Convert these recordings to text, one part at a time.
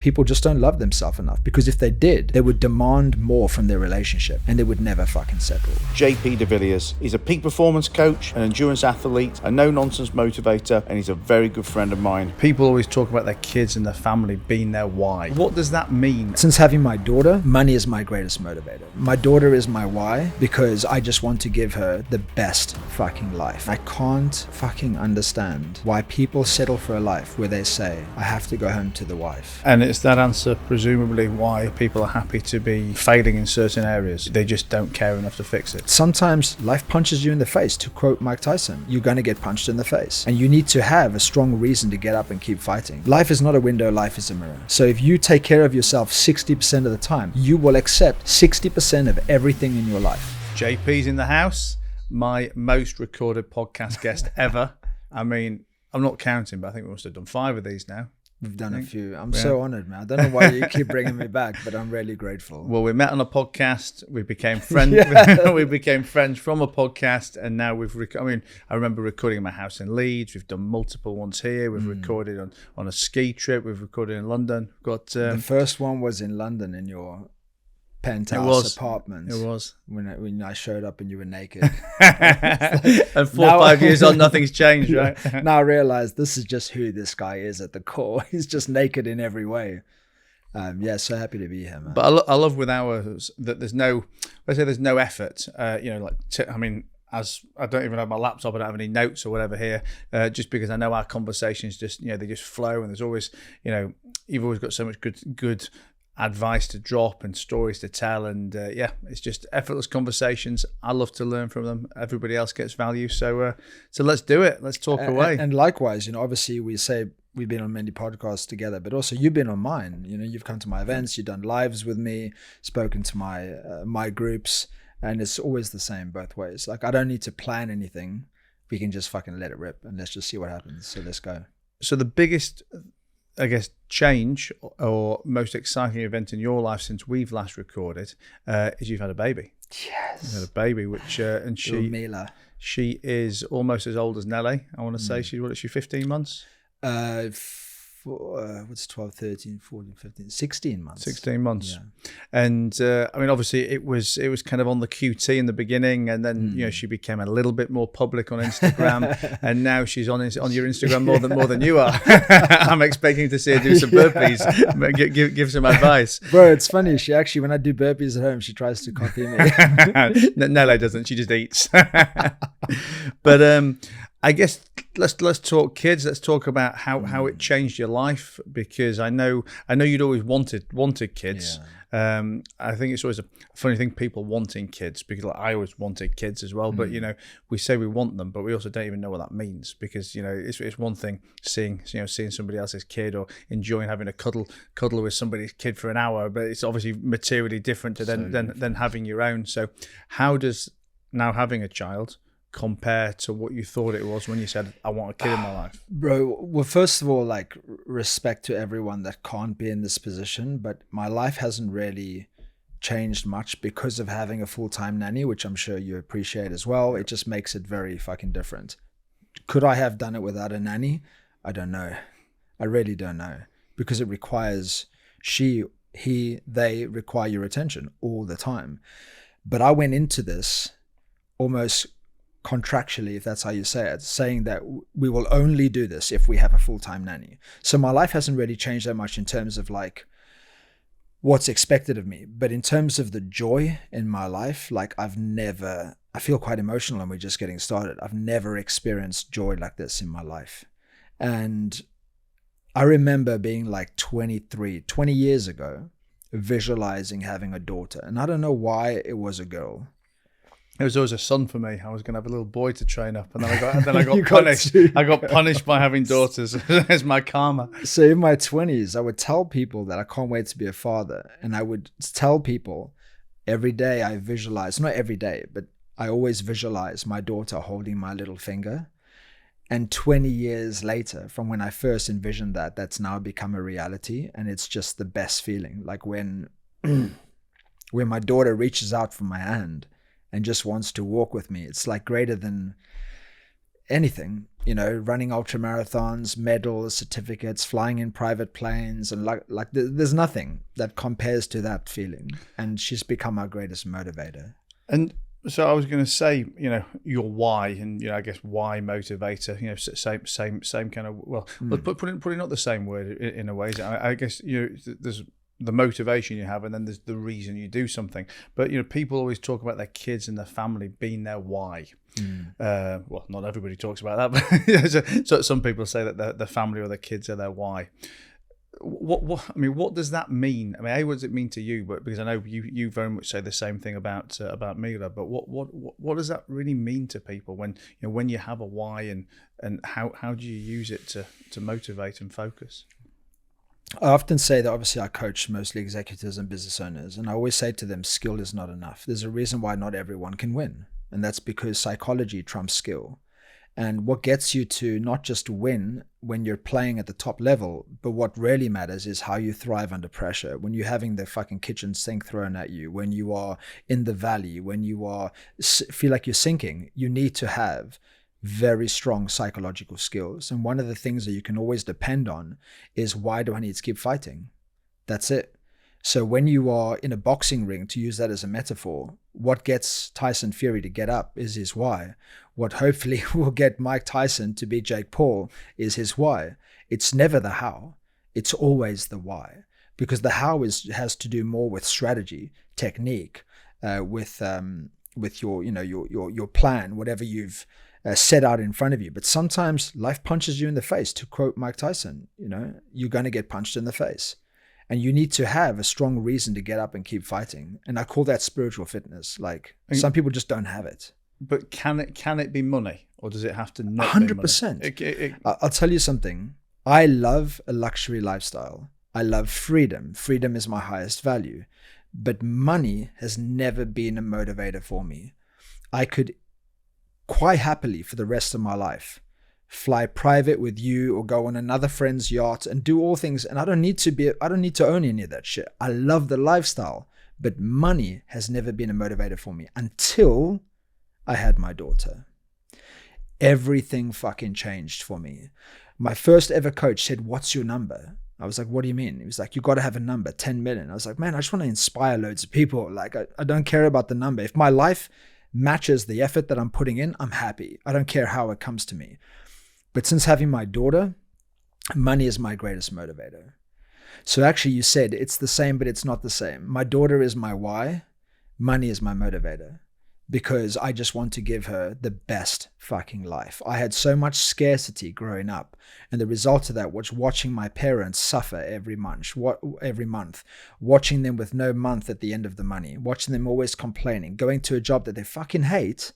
People just don't love themselves enough, because if they did, they would demand more from their relationship and they would never fucking settle. JP de Villiers. He's a peak performance coach, an endurance athlete, a no-nonsense motivator, and he's a very good friend of mine. People always talk about their kids and their family being their why. What does that mean? Since having my daughter, money is my greatest motivator. My daughter is my why, because I just want to give her the best fucking life. I can't fucking understand why people settle for a life where they say, I have to go home to the wife. And it's that answer, presumably, why people are happy to be failing in certain areas. They just don't care enough to fix it. Sometimes life punches you in the face. To quote Mike Tyson, you're going to get punched in the face. And you need to have a strong reason to get up and keep fighting. Life is not a window, life is a mirror. So if you take care of yourself 60% of the time, you will accept 60% of everything in your life. JP's in the house, my most recorded podcast guest ever. I mean, I'm not counting, but I think we must have done 5 of these now. We've done a few. I'm so honored, man. I don't know why you keep bringing me back, but I'm really grateful. Well, we met on a podcast. We became friends. We became friends from a podcast, and now I remember recording in my house in Leeds. We've done multiple ones here. We've recorded on a ski trip. We've recorded in London. The first one was in London in your penthouse apartment. It was when I showed up and you were naked. And 4 or 5 years on, nothing's changed, right? Now I realize this is just who this guy is at the core. He's just naked in every way. So happy to be here, man. But I love with ours that there's no effort. As I don't even have my laptop, I don't have any notes or whatever here, just because I know our conversations just, they just flow, and there's always, you've always got so much good advice to drop and stories to tell, and it's just effortless conversations. I love to learn from them. Everybody else gets value, so let's do it. Let's talk away. And likewise, obviously we say we've been on many podcasts together, but also you've been on mine. You've come to my events, you've done lives with me, spoken to my groups, and it's always the same both ways. Like, I don't need to plan anything. We can just fucking let it rip and let's just see what happens. So let's go. So the biggest, I guess, change or most exciting event in your life since we've last recorded is you've had a baby. Yes. You've had a baby, which and she is almost as old as Nelly. I want to say she's 15 months? What's 12, 13, 14, 15, 16 months. 16 months. Yeah. And obviously it was kind of on the QT in the beginning, and then she became a little bit more public on Instagram, and now she's on your Instagram more than you are. I'm expecting to see her do some burpees. Give some advice. Bro, it's funny. She actually, when I do burpees at home, she tries to copy me. No, doesn't. She just eats. But I guess let's talk kids. Let's talk about how it changed your life, because I know you'd always wanted kids. Yeah. I think it's always a funny thing, people wanting kids, because I always wanted kids as well. But we say we want them, but we also don't even know what that means, because it's one thing seeing somebody else's kid or enjoying having a cuddle with somebody's kid for an hour, but it's obviously materially different to than having your own. So how does now having a child compare to what you thought it was when you said, I want a kid in my life? Bro, well, first of all, like, respect to everyone that can't be in this position, but my life hasn't really changed much because of having a full-time nanny, which I'm sure you appreciate as well. It just makes it very fucking different. Could I have done it without a nanny? I don't know. I really don't know, because it requires they require your attention all the time. But I went into this almost contractually, if that's how you say it, saying that we will only do this if we have a full-time nanny. So my life hasn't really changed that much in terms of like what's expected of me, but in terms of the joy in my life, like I feel quite emotional, and we're just getting started. I've never experienced joy like this in my life. And I remember being like 20 years ago, visualizing having a daughter, and I don't know why it was a girl. It was always a son for me. I was going to have a little boy to train up, and then I got punished. I got punished by having daughters as my karma. So in my 20s, I would tell people that I can't wait to be a father, and I would tell people every day I visualize, not every day, but I always visualize my daughter holding my little finger. And 20 years later, from when I first envisioned that, that's now become a reality, and it's just the best feeling. Like when my daughter reaches out for my hand and just wants to walk with me, it's like greater than anything, you know, running ultra marathons, medals, certificates, flying in private planes, and there's nothing that compares to that feeling. And she's become our greatest motivator. And so I was going to say, you know, your why, and, you know, I guess why motivator, you know, same kind of, well, putting not the same word in a way. I guess, you know, there's the motivation you have, and then there's the reason you do something. But, you know, people always talk about their kids and their family being their why. Well, not everybody talks about that, but so some people say that the family or their kids are their why. What does that mean? I mean, what does it mean to you? But because I know you very much say the same thing about Mila. But what does that really mean to people when, you know, when you have a why, and how do you use it to motivate and focus? I often say that obviously I coach mostly executives and business owners, and I always say to them, skill is not enough. There's a reason why not everyone can win, and that's because psychology trumps skill. And what gets you to not just win when you're playing at the top level, but what really matters is how you thrive under pressure. When you're having the fucking kitchen sink thrown at you, when you are in the valley, when you feel like you're sinking, you need to have very strong psychological skills. And one of the things that you can always depend on is, why do I need to keep fighting? That's it. So when you are in a boxing ring, to use that as a metaphor, what gets Tyson Fury to get up is his why. What hopefully will get Mike Tyson to beat Jake Paul is his why. It's never the how. It's always the why. Because the how has to do more with strategy, technique, with your, you know, your plan, whatever you've set out in front of you. But sometimes life punches you in the face. To quote Mike Tyson, you know, you're going to get punched in the face. And you need to have a strong reason to get up and keep fighting. And I call that spiritual fitness. Like, some people just don't have it. But can it be money, or does it have to not 100%. be money? I'll tell you something. I love a luxury lifestyle. I love freedom. Freedom is my highest value. But money has never been a motivator for me. I could quite happily, for the rest of my life, fly private with you or go on another friend's yacht and do all things. And I don't need to own any of that shit. I love the lifestyle, but money has never been a motivator for me until I had my daughter. Everything fucking changed for me. My first ever coach said, "What's your number?" I was like, "What do you mean?" He was like, "You got to have a number, 10 million. I was like, "Man, I just want to inspire loads of people. Like, I don't care about the number. If my life matches the effort that I'm putting in, I'm happy. I don't care how it comes to me." But since having my daughter, money is my greatest motivator. So actually, you said it's the same, but it's not the same. My daughter is my why. Money is my motivator, because I just want to give her the best fucking life. I had so much scarcity growing up, and the result of that was watching my parents suffer every month, watching them with no month at the end of the money, watching them always complaining, going to a job that they fucking hate,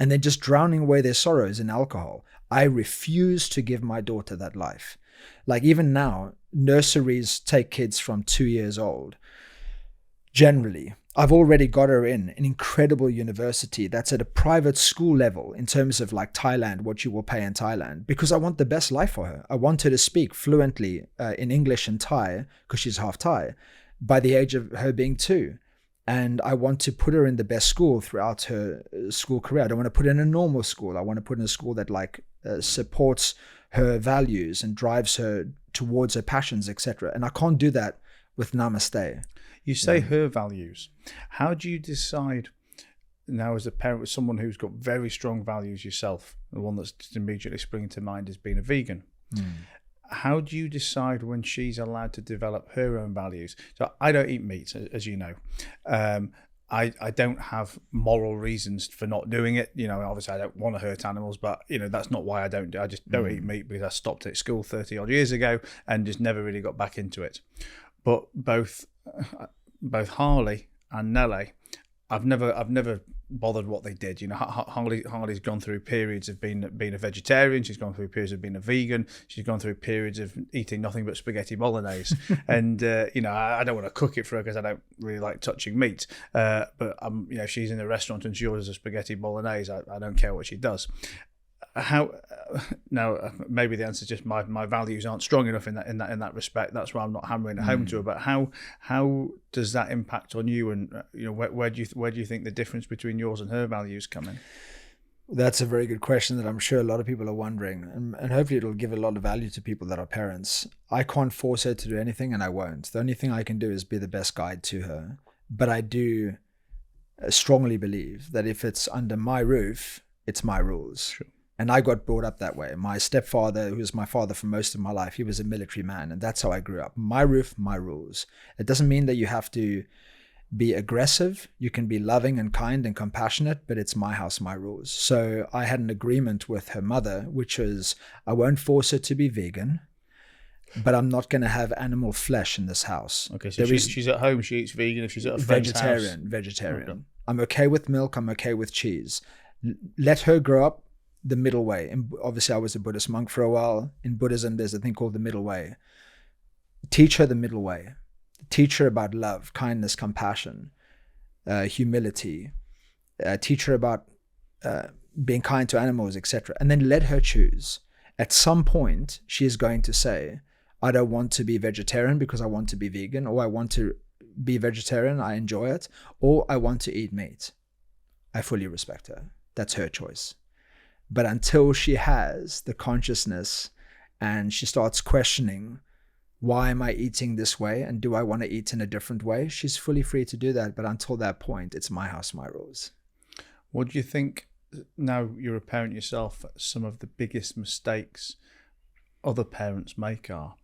and then just drowning away their sorrows in alcohol. I refuse to give my daughter that life. Like, even now, nurseries take kids from 2 years old. Generally, I've already got her in an incredible university that's at a private school level in terms of like Thailand, what you will pay in Thailand, because I want the best life for her. I want her to speak fluently in English and Thai, because she's half Thai, by the age of her being 2. And I want to put her in the best school throughout her school career. I don't want to put her in a normal school. I want to put her in a school that supports her values and drives her towards her passions, etc. And I can't do that with namaste. You say her values. How do you decide now, as a parent, with someone who's got very strong values yourself, the one that's just immediately springing to mind is being a vegan? How do you decide when she's allowed to develop her own values? So I don't eat meat, as you know. I don't have moral reasons for not doing it. You know, obviously I don't want to hurt animals, but, you know, that's not why I don't do it. I just don't eat meat because I stopped at school 30 odd years ago and just never really got back into it. But both Harley and Nelly, I've never bothered what they did. You know, Harley's gone through periods of being a vegetarian. She's gone through periods of being a vegan. She's gone through periods of eating nothing but spaghetti bolognese. And you know, I don't want to cook it for her because I don't really like touching meat. But you know, if she's in a restaurant and she orders a spaghetti bolognese, I don't care what she does. Now maybe the answer is just my values aren't strong enough in that respect. That's why I'm not hammering it home to her. But how does that impact on you? And you know, where do you think the difference between yours and her values come in? That's a very good question that I'm sure a lot of people are wondering, and hopefully it'll give a lot of value to people that are parents. I can't force her to do anything, and I won't. The only thing I can do is be the best guide to her. But I do strongly believe that if it's under my roof, it's my rules. Sure. And I got brought up that way. My stepfather, who was my father for most of my life, he was a military man, and that's how I grew up. My roof, my rules. It doesn't mean that you have to be aggressive. You can be loving and kind and compassionate, but it's my house, my rules. So I had an agreement with her mother, which was I won't force her to be vegan, but I'm not going to have animal flesh in this house. Okay, so she's at home, she eats vegan. If she's at a friend's house, vegetarian. Okay. I'm okay with milk. I'm okay with cheese. Let her grow up the middle way. And obviously, I was a Buddhist monk for a while. In Buddhism, there's a thing called the middle way. Teach her the middle way. Teach her about love, kindness, compassion, humility. Teach her about being kind to animals, etc. And then let her choose. At some point, she is going to say, I don't want to be vegetarian because I want to be vegan, or I want to be vegetarian, I enjoy it, or I want to eat meat. I fully respect her. That's her choice. But until she has the consciousness and she starts questioning, why am I eating this way? And do I want to eat in a different way? She's fully free to do that. But until that point, it's my house, my rules. What do you think, now you're a parent yourself, some of the biggest mistakes other parents make are?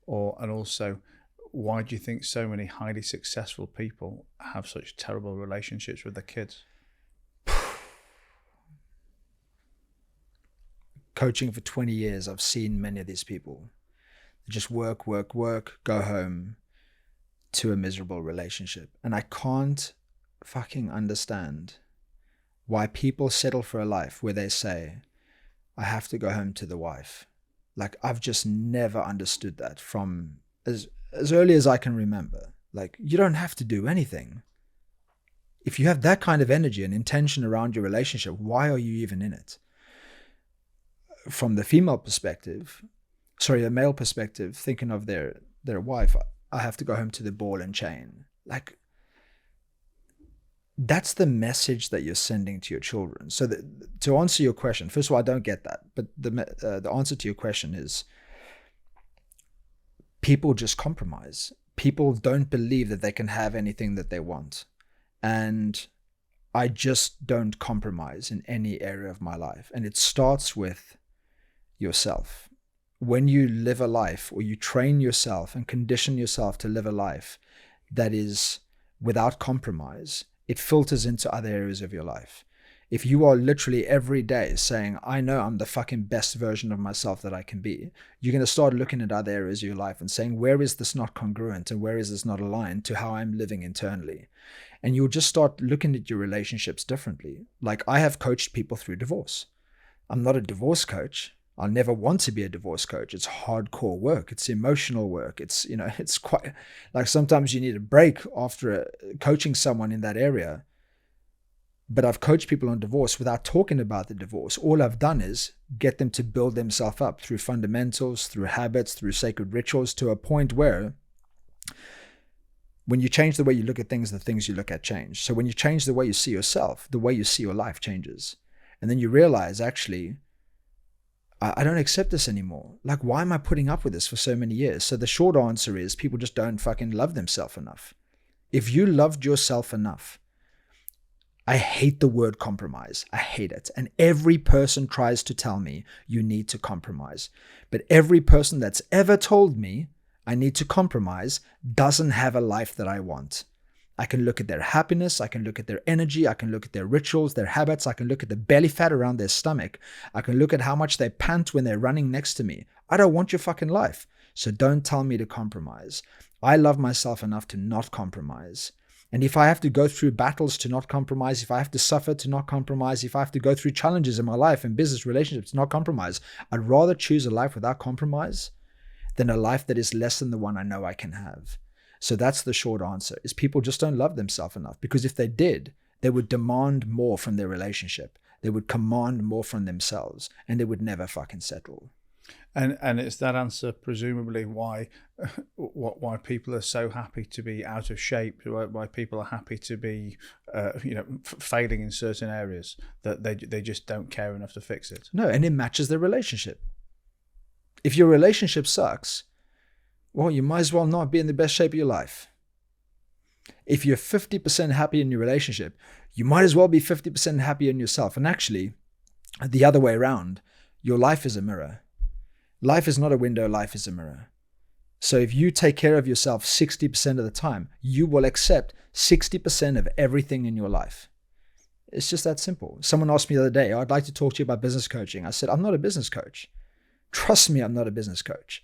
And also, why do you think so many highly successful people have such terrible relationships with their kids? Coaching for 20 years, I've seen many of these people just work, go home to a miserable relationship. And I can't fucking understand why people settle for a life where they say, I have to go home to the wife. Like, I've just never understood that from as early as I can remember. Like, you don't have to do anything. If you have that kind of energy and intention around your relationship, why are you even in it? From the female perspective, the male perspective, thinking of their wife, I have to go home to the ball and chain. Like, that's the message that you're sending to your children. So to answer your question, first of all, I don't get that. But the answer to your question is people just compromise. People don't believe that they can have anything that they want. And I just don't compromise in any area of my life. And it starts with yourself. When you live a life, or you train yourself and condition yourself to live a life that is without compromise, it filters into other areas of your life. If you are literally every day saying, I know I'm the fucking best version of myself that I can be, you're going to start looking at other areas of your life and saying, where is this not congruent and where is this not aligned to how I'm living internally? And you'll just start looking at your relationships differently. Like, I have coached people through divorce. I'm not a divorce coach. I'll never want to be a divorce coach. It's hardcore work. It's emotional work. It's quite like sometimes you need a break after coaching someone in that area. But I've coached people on divorce without talking about the divorce. All I've done is get them to build themselves up through fundamentals, through habits, through sacred rituals, to a point where when you change the way you look at things, the things you look at change. So when you change the way you see yourself, the way you see your life changes. And then you realize, actually, I don't accept this anymore. Like, why am I putting up with this for so many years? So the short answer is people just don't fucking love themselves enough. If you loved yourself enough, I hate the word compromise. I hate it. And every person tries to tell me you need to compromise. But every person that's ever told me I need to compromise doesn't have a life that I want. I can look at their happiness, I can look at their energy, I can look at their rituals, their habits, I can look at the belly fat around their stomach, I can look at how much they pant when they're running next to me. I don't want your fucking life. So don't tell me to compromise. I love myself enough to not compromise. And if I have to go through battles to not compromise, if I have to suffer to not compromise, if I have to go through challenges in my life and business relationships to not compromise, I'd rather choose a life without compromise than a life that is less than the one I know I can have. So that's the short answer, is people just don't love themselves enough, because if they did, they would demand more from their relationship. They would command more from themselves, and they would never fucking settle. And it's that answer, presumably, why people are so happy to be out of shape, why people are happy to be, failing in certain areas, that they just don't care enough to fix it. No, and it matches their relationship. If your relationship sucks, well, you might as well not be in the best shape of your life. If you're 50% happy in your relationship, you might as well be 50% happy in yourself. And actually, the other way around, your life is a mirror. Life is not a window, life is a mirror. So if you take care of yourself 60% of the time, you will accept 60% of everything in your life. It's just that simple. Someone asked me the other day, I'd like to talk to you about business coaching. I said, I'm not a business coach. Trust me, I'm not a business coach.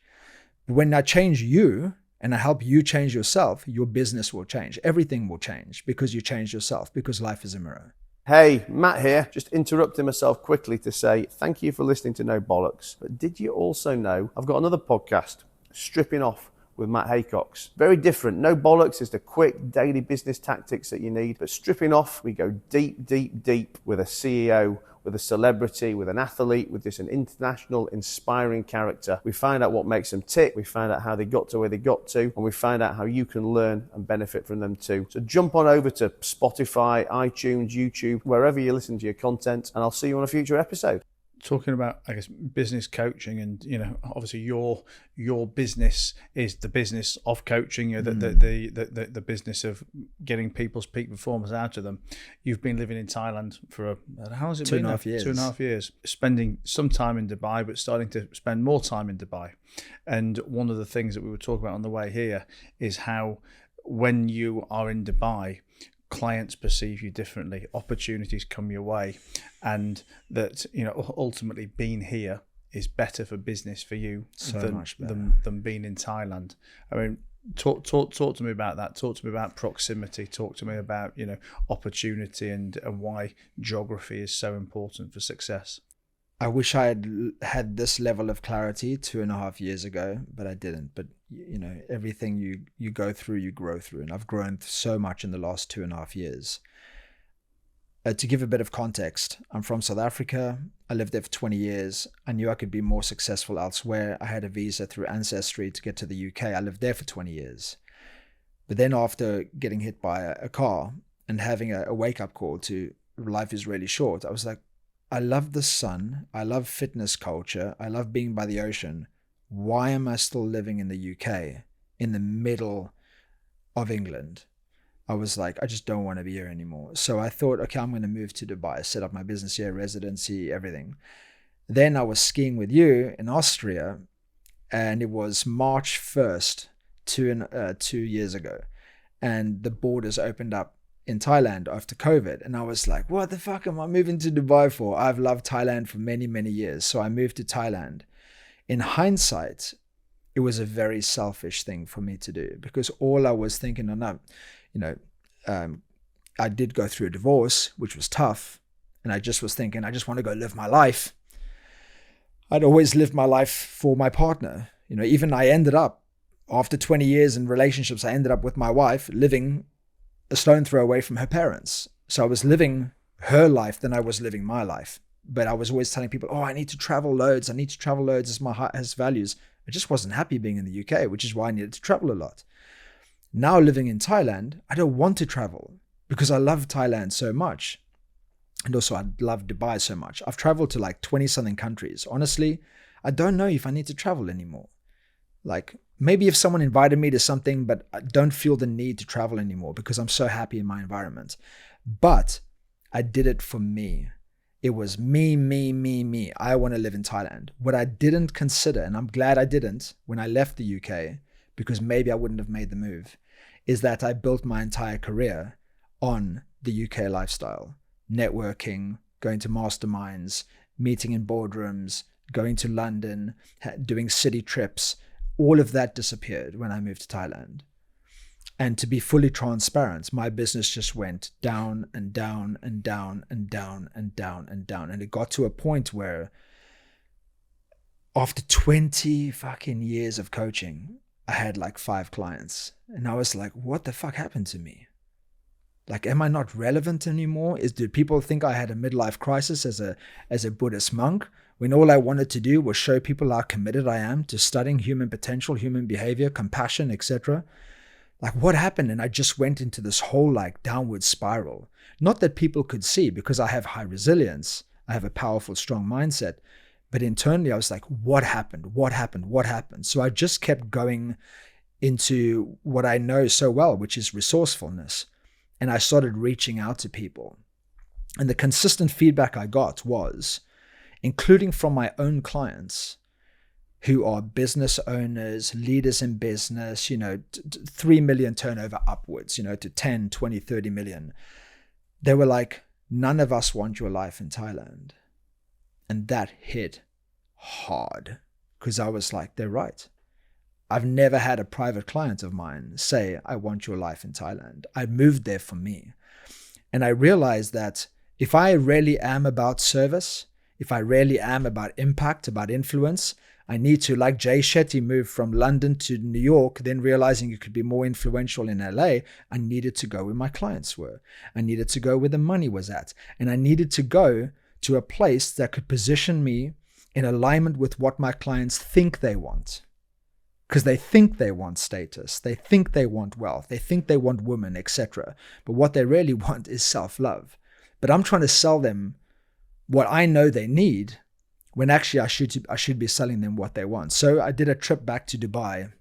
But when I change you and I help you change yourself, your business will change. Everything will change because you change yourself, because life is a mirror. Hey, Matt here, just interrupting myself quickly to say thank you for listening to No Bollocks. But did you also know I've got another podcast, Stripping Off with Matt Haycox? Very different. No Bollocks is the quick daily business tactics that you need. But Stripping Off, we go deep, deep, deep with a CEO, with a celebrity, with an athlete, with just an international, inspiring character. We find out what makes them tick. We find out how they got to where they got to, and we find out how you can learn and benefit from them too. So jump on over to Spotify, iTunes, YouTube, wherever you listen to your content, and I'll see you on a future episode. Talking about, I guess, business coaching, and obviously your business is the business of coaching, the business of getting people's peak performance out of them. You've been living in Thailand for how long has it been? 2.5 years. 2.5 years. Spending some time in Dubai, but starting to spend more time in Dubai. And one of the things that we were talking about on the way here is how when you are in Dubai, clients perceive you differently, opportunities come your way, and that ultimately being here is better for business for you than being in Thailand. I mean, talk to me about that. Talk to me about proximity. Talk to me about opportunity and why geography is so important for success. I wish I had this level of clarity 2.5 years ago, but I didn't. But everything you go through, you grow through, and I've grown so much in the last 2.5 years. To give a bit of context, I'm from South Africa. I lived there for 20 years. I knew I could be more successful elsewhere. I had a visa through Ancestry to get to the UK. I lived there for 20 years. But then after getting hit by a car and having a wake-up call to life is really short, I was like, I love the sun. I love fitness culture. I love being by the ocean. Why am I still living in the UK, in the middle of England? I was like, I just don't want to be here anymore. So I thought, okay, I'm going to move to Dubai, set up my business here, residency, everything. Then I was skiing with you in Austria, and it was March 1st, 2 years ago. And the borders opened up in Thailand after COVID. And I was like, what the fuck am I moving to Dubai for? I've loved Thailand for many, many years. So I moved to Thailand. In hindsight, it was a very selfish thing for me to do, because all I was thinking, I did go through a divorce, which was tough. And I just was thinking, I just want to go live my life. I'd always lived my life for my partner. Even I ended up, after 20 years in relationships, I ended up with my wife living a stone throw away from her parents. So I was living her life than I was living my life. But I was always telling people, I need to travel loads. I need to travel loads as values. I just wasn't happy being in the UK, which is why I needed to travel a lot. Now living in Thailand, I don't want to travel because I love Thailand so much. And also I love Dubai so much. I've traveled to like 20 something countries. Honestly, I don't know if I need to travel anymore. Like, maybe if someone invited me to something, but I don't feel the need to travel anymore because I'm so happy in my environment. But I did it for me. It was me. I want to live in Thailand. What I didn't consider, and I'm glad I didn't when I left the UK, because maybe I wouldn't have made the move, is that I built my entire career on the UK lifestyle. Networking, going to masterminds, meeting in boardrooms, going to London, doing city trips. All of that disappeared when I moved to Thailand. And to be fully transparent, my business just went down and down and down and down and down and down. And it got to a point where after 20 fucking years of coaching, I had like 5 clients. And I was like, what the fuck happened to me? Like, am I not relevant anymore? Do people think I had a midlife crisis as a Buddhist monk? when all I wanted to do was show people how committed I am to studying human potential, human behavior, compassion, etc. Like, what happened? And I just went into this whole like downward spiral. Not that people could see, because I have high resilience. I have a powerful, strong mindset. But internally, I was like, what happened? What happened? What happened? So I just kept going into what I know so well, which is resourcefulness. And I started reaching out to people. And the consistent feedback I got was, including from my own clients, who are business owners, leaders in business, 3 million turnover upwards, to 10, 20, 30 million. They were like, none of us want your life in Thailand. And that hit hard, because I was like, they're right. I've never had a private client of mine say, I want your life in Thailand. I moved there for me. And I realized that if I really am about service, if I really am about impact, about influence, I need to, like Jay Shetty, move from London to New York, then realizing you could be more influential in LA. I needed to go where my clients were. I needed to go where the money was at. And I needed to go to a place that could position me in alignment with what my clients think they want. Because they think they want status, they think they want wealth, they think they want women, etc. But what they really want is self-love. But I'm trying to sell them what I know they need, when actually I should be selling them what they want. So I did a trip back to Dubai.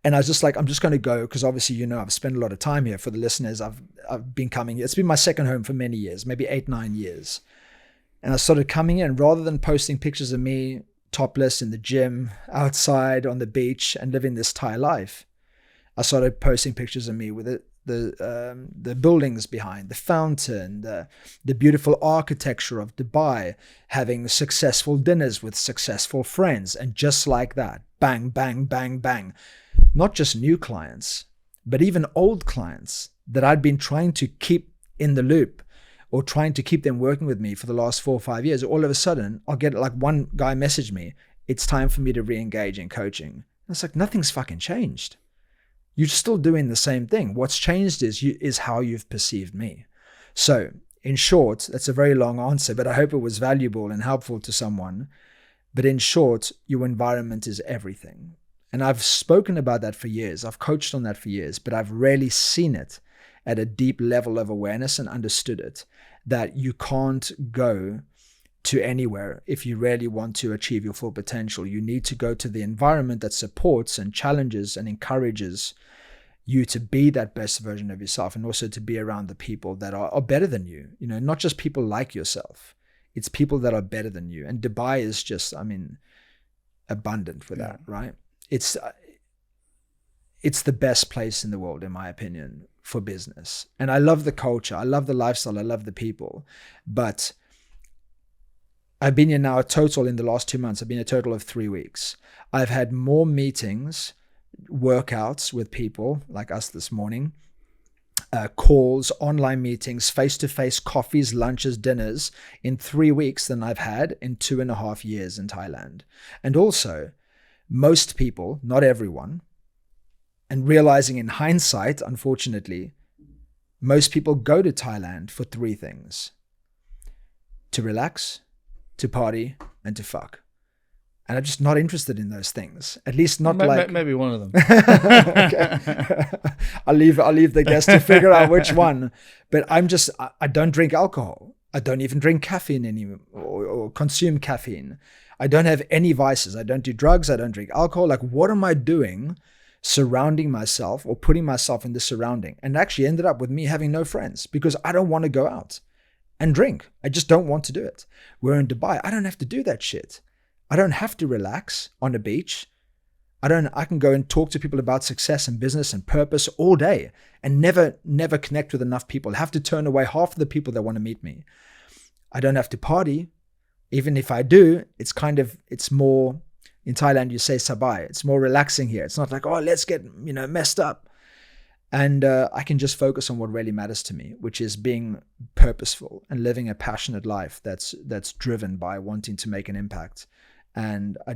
And I was just like, I'm just going to go, because obviously, I've spent a lot of time here. For the listeners, I've been coming here. It's been my second home for many years, maybe 8-9 years. And I started coming in, rather than posting pictures of me topless in the gym, outside on the beach, and living this Thai life, I started posting pictures of me with the buildings behind, the fountain, the beautiful architecture of Dubai, having successful dinners with successful friends. And just like that, bang, bang, bang, bang. Not just new clients, but even old clients that I'd been trying to keep in the loop, or trying to keep them working with me for the last 4 or 5 years. All of a sudden, I'll get like one guy message me, it's time for me to re-engage in coaching. And it's like, nothing's fucking changed. You're still doing the same thing. What's changed is how you've perceived me. So in short, that's a very long answer, but I hope it was valuable and helpful to someone. But in short, your environment is everything. And I've spoken about that for years. I've coached on that for years, but I've rarely seen it at a deep level of awareness and understood it, that you can't go to anywhere if you really want to achieve your full potential. You need to go to the environment that supports and challenges and encourages you to be that best version of yourself, and also to be around the people that are better than you. Not just people like yourself. It's people that are better than you. And Dubai is just, abundant with that, right? It's the best place in the world, in my opinion, for business. And I love the culture. I love the lifestyle. I love the people. But I've been here now in the last 2 months, I've been a total of 3 weeks. I've had more meetings, workouts with people like us this morning, calls, online meetings, face-to-face coffees, lunches, dinners in 3 weeks than I've had in 2.5 years in Thailand. And also, most people, not everyone, and realizing in hindsight, unfortunately, most people go to Thailand for 3 things: to relax, to party, and to fuck. And I'm just not interested in those things. At least not maybe one of them. Okay. I'll leave the guest to figure out which one. But I don't drink alcohol. I don't even drink caffeine anymore, or consume caffeine. I don't have any vices. I don't do drugs. I don't drink alcohol. Like, what am I doing surrounding myself or putting myself in this surrounding? And actually ended up with me having no friends, because I don't want to go out and drink. I just don't want to do it. We're in Dubai. I don't have to do that shit. I don't have to relax on a beach. I can go and talk to people about success and business and purpose all day and never connect with enough people. I have to turn away half of the people that want to meet me. I don't have to party. Even if I do, it's more, in Thailand you say sabai. It's more relaxing here. It's not like, oh, let's get, messed up. And I can just focus on what really matters to me, which is being purposeful and living a passionate life that's driven by wanting to make an impact And I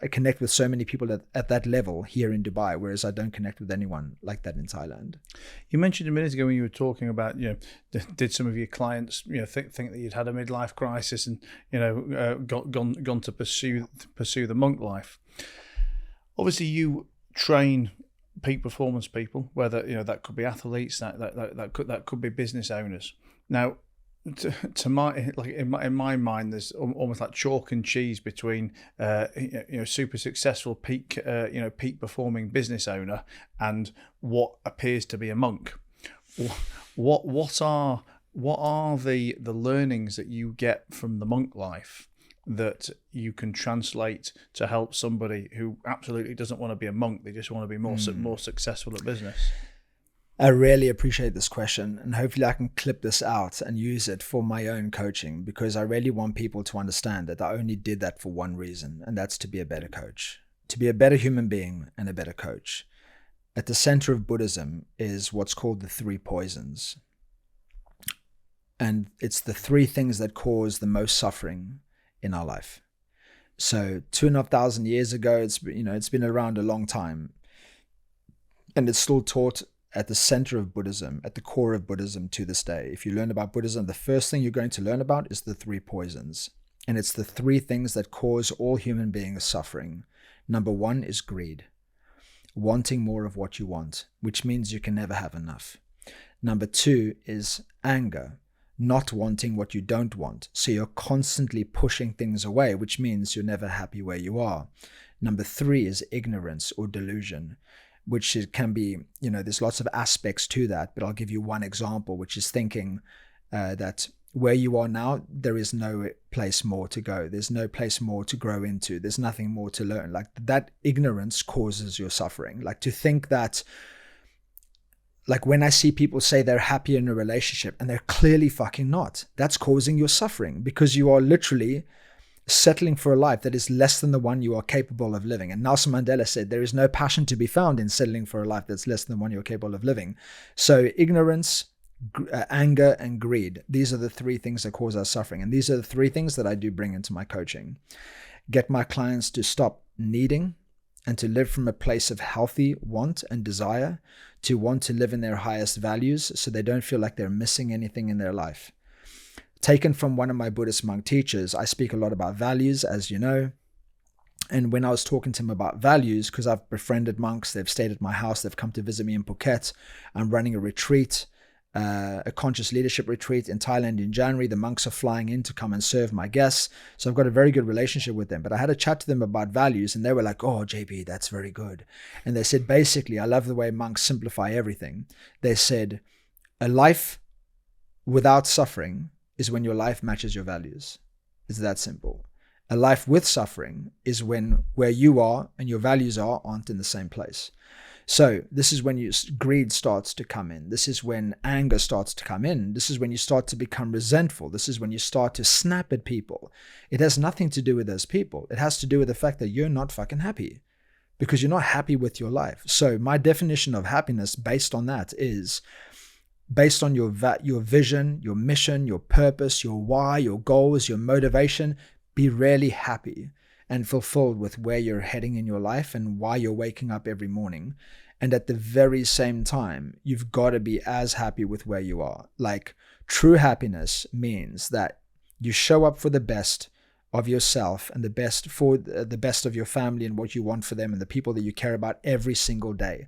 connect with so many people at that level here in Dubai, whereas I don't connect with anyone like that in Thailand. You mentioned a minute ago when you were talking about, did some of your clients, think that you'd had a midlife crisis and, gone to pursue the monk life. Obviously, you train peak performance people, whether that could be athletes, that could be business owners. Now, to my in my mind, there's almost like chalk and cheese between super successful peak performing business owner and what appears to be a monk. What are the learnings that you get from the monk life that you can translate to help somebody who absolutely doesn't want to be a monk? They just want to be more successful at business. I really appreciate this question, and hopefully I can clip this out and use it for my own coaching, because I really want people to understand that I only did that for one reason, and that's to be a better coach, to be a better human being and a better coach. At the center of Buddhism is what's called the three poisons. And it's the three things that cause the most suffering in our life. So 2,500 years ago, it's been around a long time, and it's still taught at the center of Buddhism, at the core of Buddhism to this day. If you learn about Buddhism, the first thing you're going to learn about is the three poisons. And it's the three things that cause all human beings suffering. Number one is greed. Wanting more of what you want, which means you can never have enough. Number two is anger. Not wanting what you don't want. So you're constantly pushing things away, which means you're never happy where you are. Number three is ignorance or delusion, which it can be, there's lots of aspects to that, but I'll give you one example, which is thinking that where you are now, there is no place more to go. There's no place more to grow into. There's nothing more to learn. Like, that ignorance causes your suffering. Like, to think that, like, when I see people say they're happy in a relationship and they're clearly fucking not, that's causing your suffering, because you are literally settling for a life that is less than the one you are capable of living. And Nelson Mandela said there is no passion to be found in settling for a life that's less than the one you're capable of living. So ignorance, anger, and greed, these are the three things that cause our suffering. And these are the three things that I do bring into my coaching. Get my clients to stop needing and to live from a place of healthy want and desire, to want to live in their highest values so they don't feel like they're missing anything in their life. Taken from one of my Buddhist monk teachers, I speak a lot about values, as you know. And when I was talking to him about values, because I've befriended monks, they've stayed at my house, they've come to visit me in Phuket. I'm running a retreat, a conscious leadership retreat in Thailand in January. The monks are flying in to come and serve my guests. So I've got a very good relationship with them. But I had a chat to them about values, and they were like, "Oh, JP, that's very good." And they said, basically, I love the way monks simplify everything. They said, a life without suffering is when your life matches your values. It's that simple. A life with suffering is when where you are and your values aren't in the same place. So this is when greed starts to come in. This is when anger starts to come in. This is when you start to become resentful. This is when you start to snap at people. It has nothing to do with those people. It has to do with the fact that you're not fucking happy, because you're not happy with your life. So my definition of happiness based on that is based on your vision, your mission, your purpose, your why, your goals, your motivation. Be really happy and fulfilled with where you're heading in your life and why you're waking up every morning. And at the very same time, you've got to be as happy with where you are. Like, true happiness means that you show up for the best of yourself and the best for the best of your family and what you want for them and the people that you care about every single day.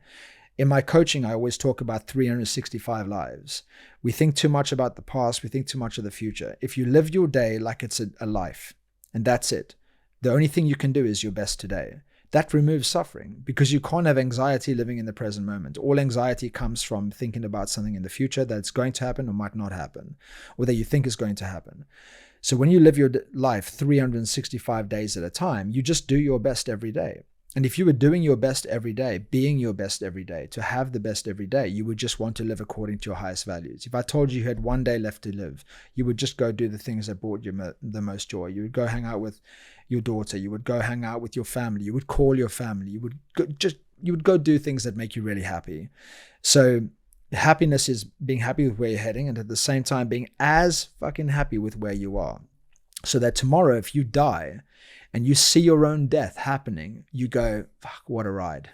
In my coaching, I always talk about 365 lives. We think too much about the past. We think too much of the future. If you live your day like it's a life, and that's it, the only thing you can do is your best today. That removes suffering, because you can't have anxiety living in the present moment. All anxiety comes from thinking about something in the future that's going to happen or might not happen, or that you think is going to happen. So when you live your life 365 days at a time, you just do your best every day. And if you were doing your best every day, being your best every day, to have the best every day, you would just want to live according to your highest values. If I told you you had one day left to live, you would just go do the things that brought you the most joy. You would go hang out with your daughter. You would go hang out with your family. You would call your family. You would go do things that make you really happy. So happiness is being happy with where you're heading, and at the same time being as fucking happy with where you are. So that tomorrow, if you die and you see your own death happening, you go, fuck, what a ride.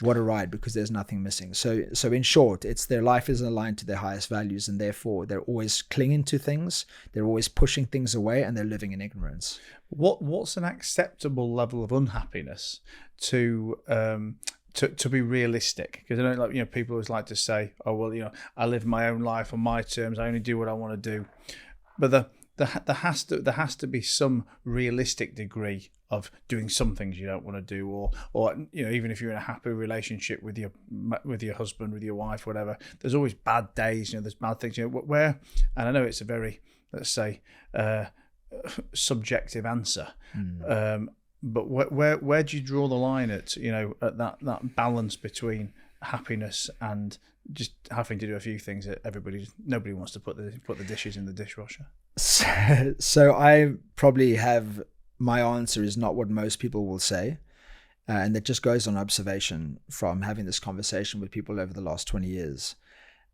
What a ride, because there's nothing missing. So in short, it's their life is aligned to their highest values, and therefore they're always clinging to things, they're always pushing things away, and they're living in ignorance. What's an acceptable level of unhappiness to be realistic? Because I know, like, you know, people always like to say, oh, well, you know, I live my own life on my terms, I only do what I want to do. But there has to be some realistic degree of doing some things you don't want to do, or you know, even if you're in a happy relationship with your husband, with your wife, whatever, there's always bad days, you know, there's bad things, you know, where, and I know it's a very, let's say, subjective answer, but where do you draw the line at, you know, at that balance between happiness and just having to do a few things that nobody wants to put the dishes in the dishwasher? So I probably have, my answer is not what most people will say, and that just goes on observation from having this conversation with people over the last 20 years.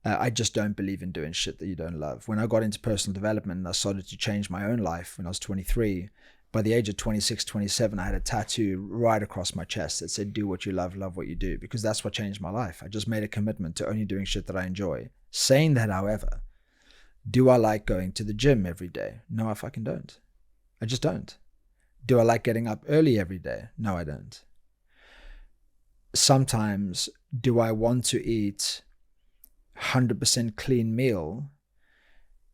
I just don't believe in doing shit that you don't love. When I got into personal development and I started to change my own life when I was 23, by the age of 26, 27, I had a tattoo right across my chest that said, do what you love what you do, because that's what changed my life. I just made a commitment to only doing shit that I enjoy. Saying that, however, do I like going to the gym every day? No, I fucking don't. I just don't. Do I like getting up early every day? No, I don't. Sometimes, do I want to eat 100% clean meal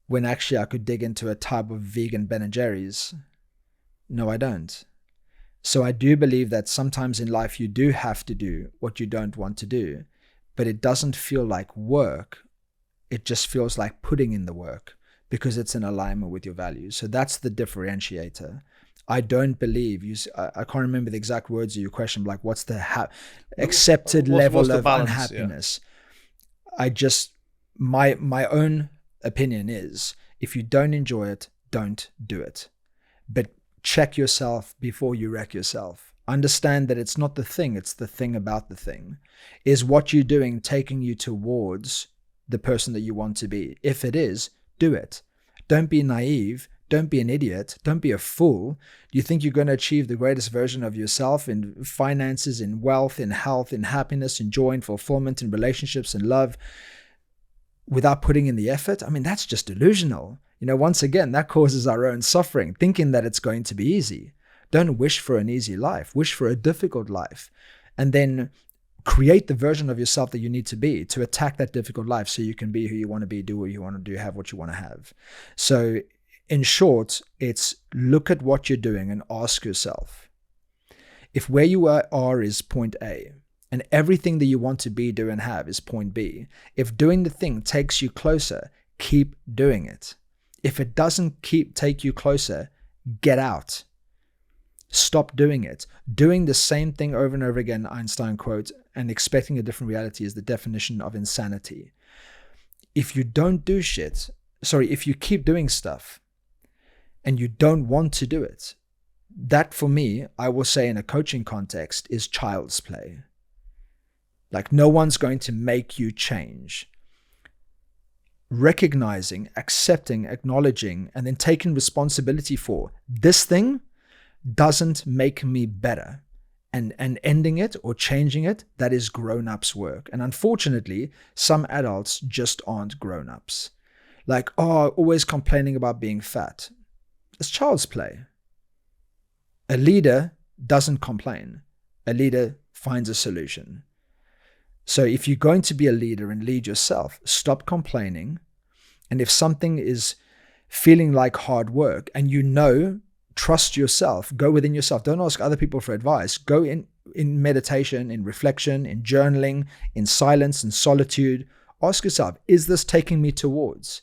when actually I could dig into a tub of vegan Ben & Jerry's? No, I don't. So I do believe that sometimes in life you do have to do what you don't want to do, but it doesn't feel like work. It just feels like putting in the work because it's in alignment with your values. So that's the differentiator. I don't believe I can't remember the exact words of your question, like what's the accepted level of balance, unhappiness. Yeah. I just, my own opinion is, if you don't enjoy it, don't do it. But check yourself before you wreck yourself. Understand that it's not the thing, it's the thing about the thing. Is what you're doing taking you towards the person that you want to be? If it is, do it. Don't be naive. Don't be an idiot. Don't be a fool. Do you think you're going to achieve the greatest version of yourself in finances, in wealth, in health, in happiness, in joy, in fulfillment, in relationships, in love, without putting in the effort? I mean, that's just delusional. You know, once again, that causes our own suffering, thinking that it's going to be easy. Don't wish for an easy life. Wish for a difficult life. And then create the version of yourself that you need to be to attack that difficult life so you can be who you want to be, do what you want to do, have what you want to have. So in short, it's look at what you're doing and ask yourself, if where you are is point A and everything that you want to be, do, and have is point B, if doing the thing takes you closer, keep doing it. If it doesn't take you closer, get out. Stop doing it. Doing the same thing over and over again, Einstein quote, and expecting a different reality is the definition of insanity. If you don't do shit, if you keep doing stuff and you don't want to do it, that for me, I will say in a coaching context, is child's play. Like, no one's going to make you change. Recognizing, accepting, acknowledging, and then taking responsibility for this thing doesn't make me better, and ending it or changing it, that is grown-ups work. And unfortunately, some adults just aren't grown-ups. Like, always complaining about being fat. It's child's play. A leader doesn't complain. A leader finds a solution. So if you're going to be a leader and lead yourself, stop complaining. And if something is feeling like hard work and you know, trust yourself, go within yourself. Don't ask other people for advice. Go in meditation, in reflection, in journaling, in silence, in solitude. Ask yourself, is this taking me towards?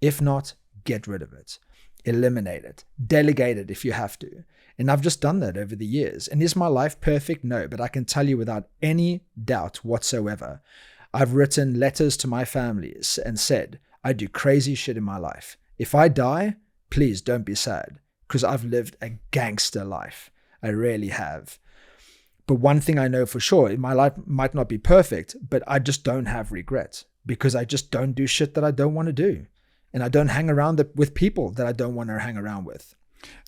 If not, get rid of it. Eliminate it. Delegate it if you have to. And I've just done that over the years. And is my life perfect? No, but I can tell you without any doubt whatsoever, I've written letters to my families and said, I do crazy shit in my life. If I die, please don't be sad, because I've lived a gangster life. I really have. But one thing I know for sure, my life might not be perfect, but I just don't have regret, because I just don't do shit that I don't want to do. And I don't hang around with people that I don't want to hang around with.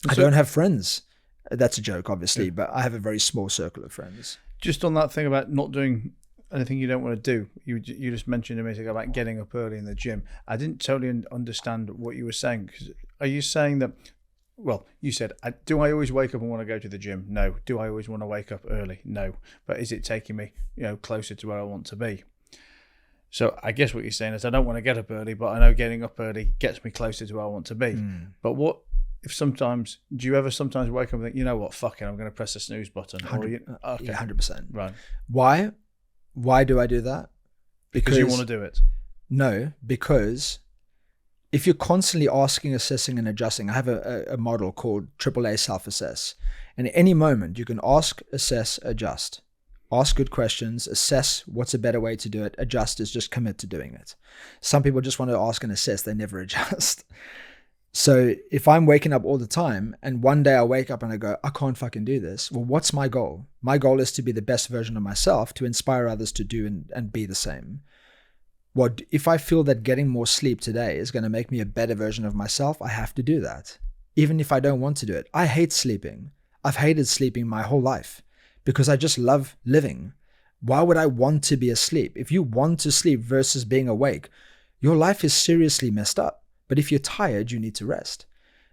I don't have friends That's a joke, obviously, but I have a very small circle of friends. Just on that thing about not doing anything you don't want to do, you just mentioned a minute ago about getting up early in the gym. I didn't totally understand what you were saying. 'Cause are you saying that, well, you said, do I always wake up and want to go to the gym? No. Do I always want to wake up early? No. But is it taking me, closer to where I want to be? So I guess what you're saying is I don't want to get up early, but I know getting up early gets me closer to where I want to be. But what if sometimes, do you ever sometimes wake up and think, you know what, fuck it, I'm going to press the snooze button? 100%. Right. Why? Why do I do that? Because you want to do it. No, because if you're constantly asking, assessing, and adjusting, I have a model called AAA self-assess. And at any moment, you can ask, assess, adjust. Ask good questions, assess what's a better way to do it. Adjust is just commit to doing it. Some people just want to ask and assess. They never adjust. So if I'm waking up all the time and one day I wake up and I go, I can't fucking do this. Well, what's my goal? My goal is to be the best version of myself, to inspire others to do and be the same. What if I feel that getting more sleep today is going to make me a better version of myself? I have to do that, even if I don't want to do it. I hate sleeping. I've hated sleeping my whole life because I just love living. Why would I want to be asleep? If you want to sleep versus being awake, your life is seriously messed up. But if you're tired, you need to rest.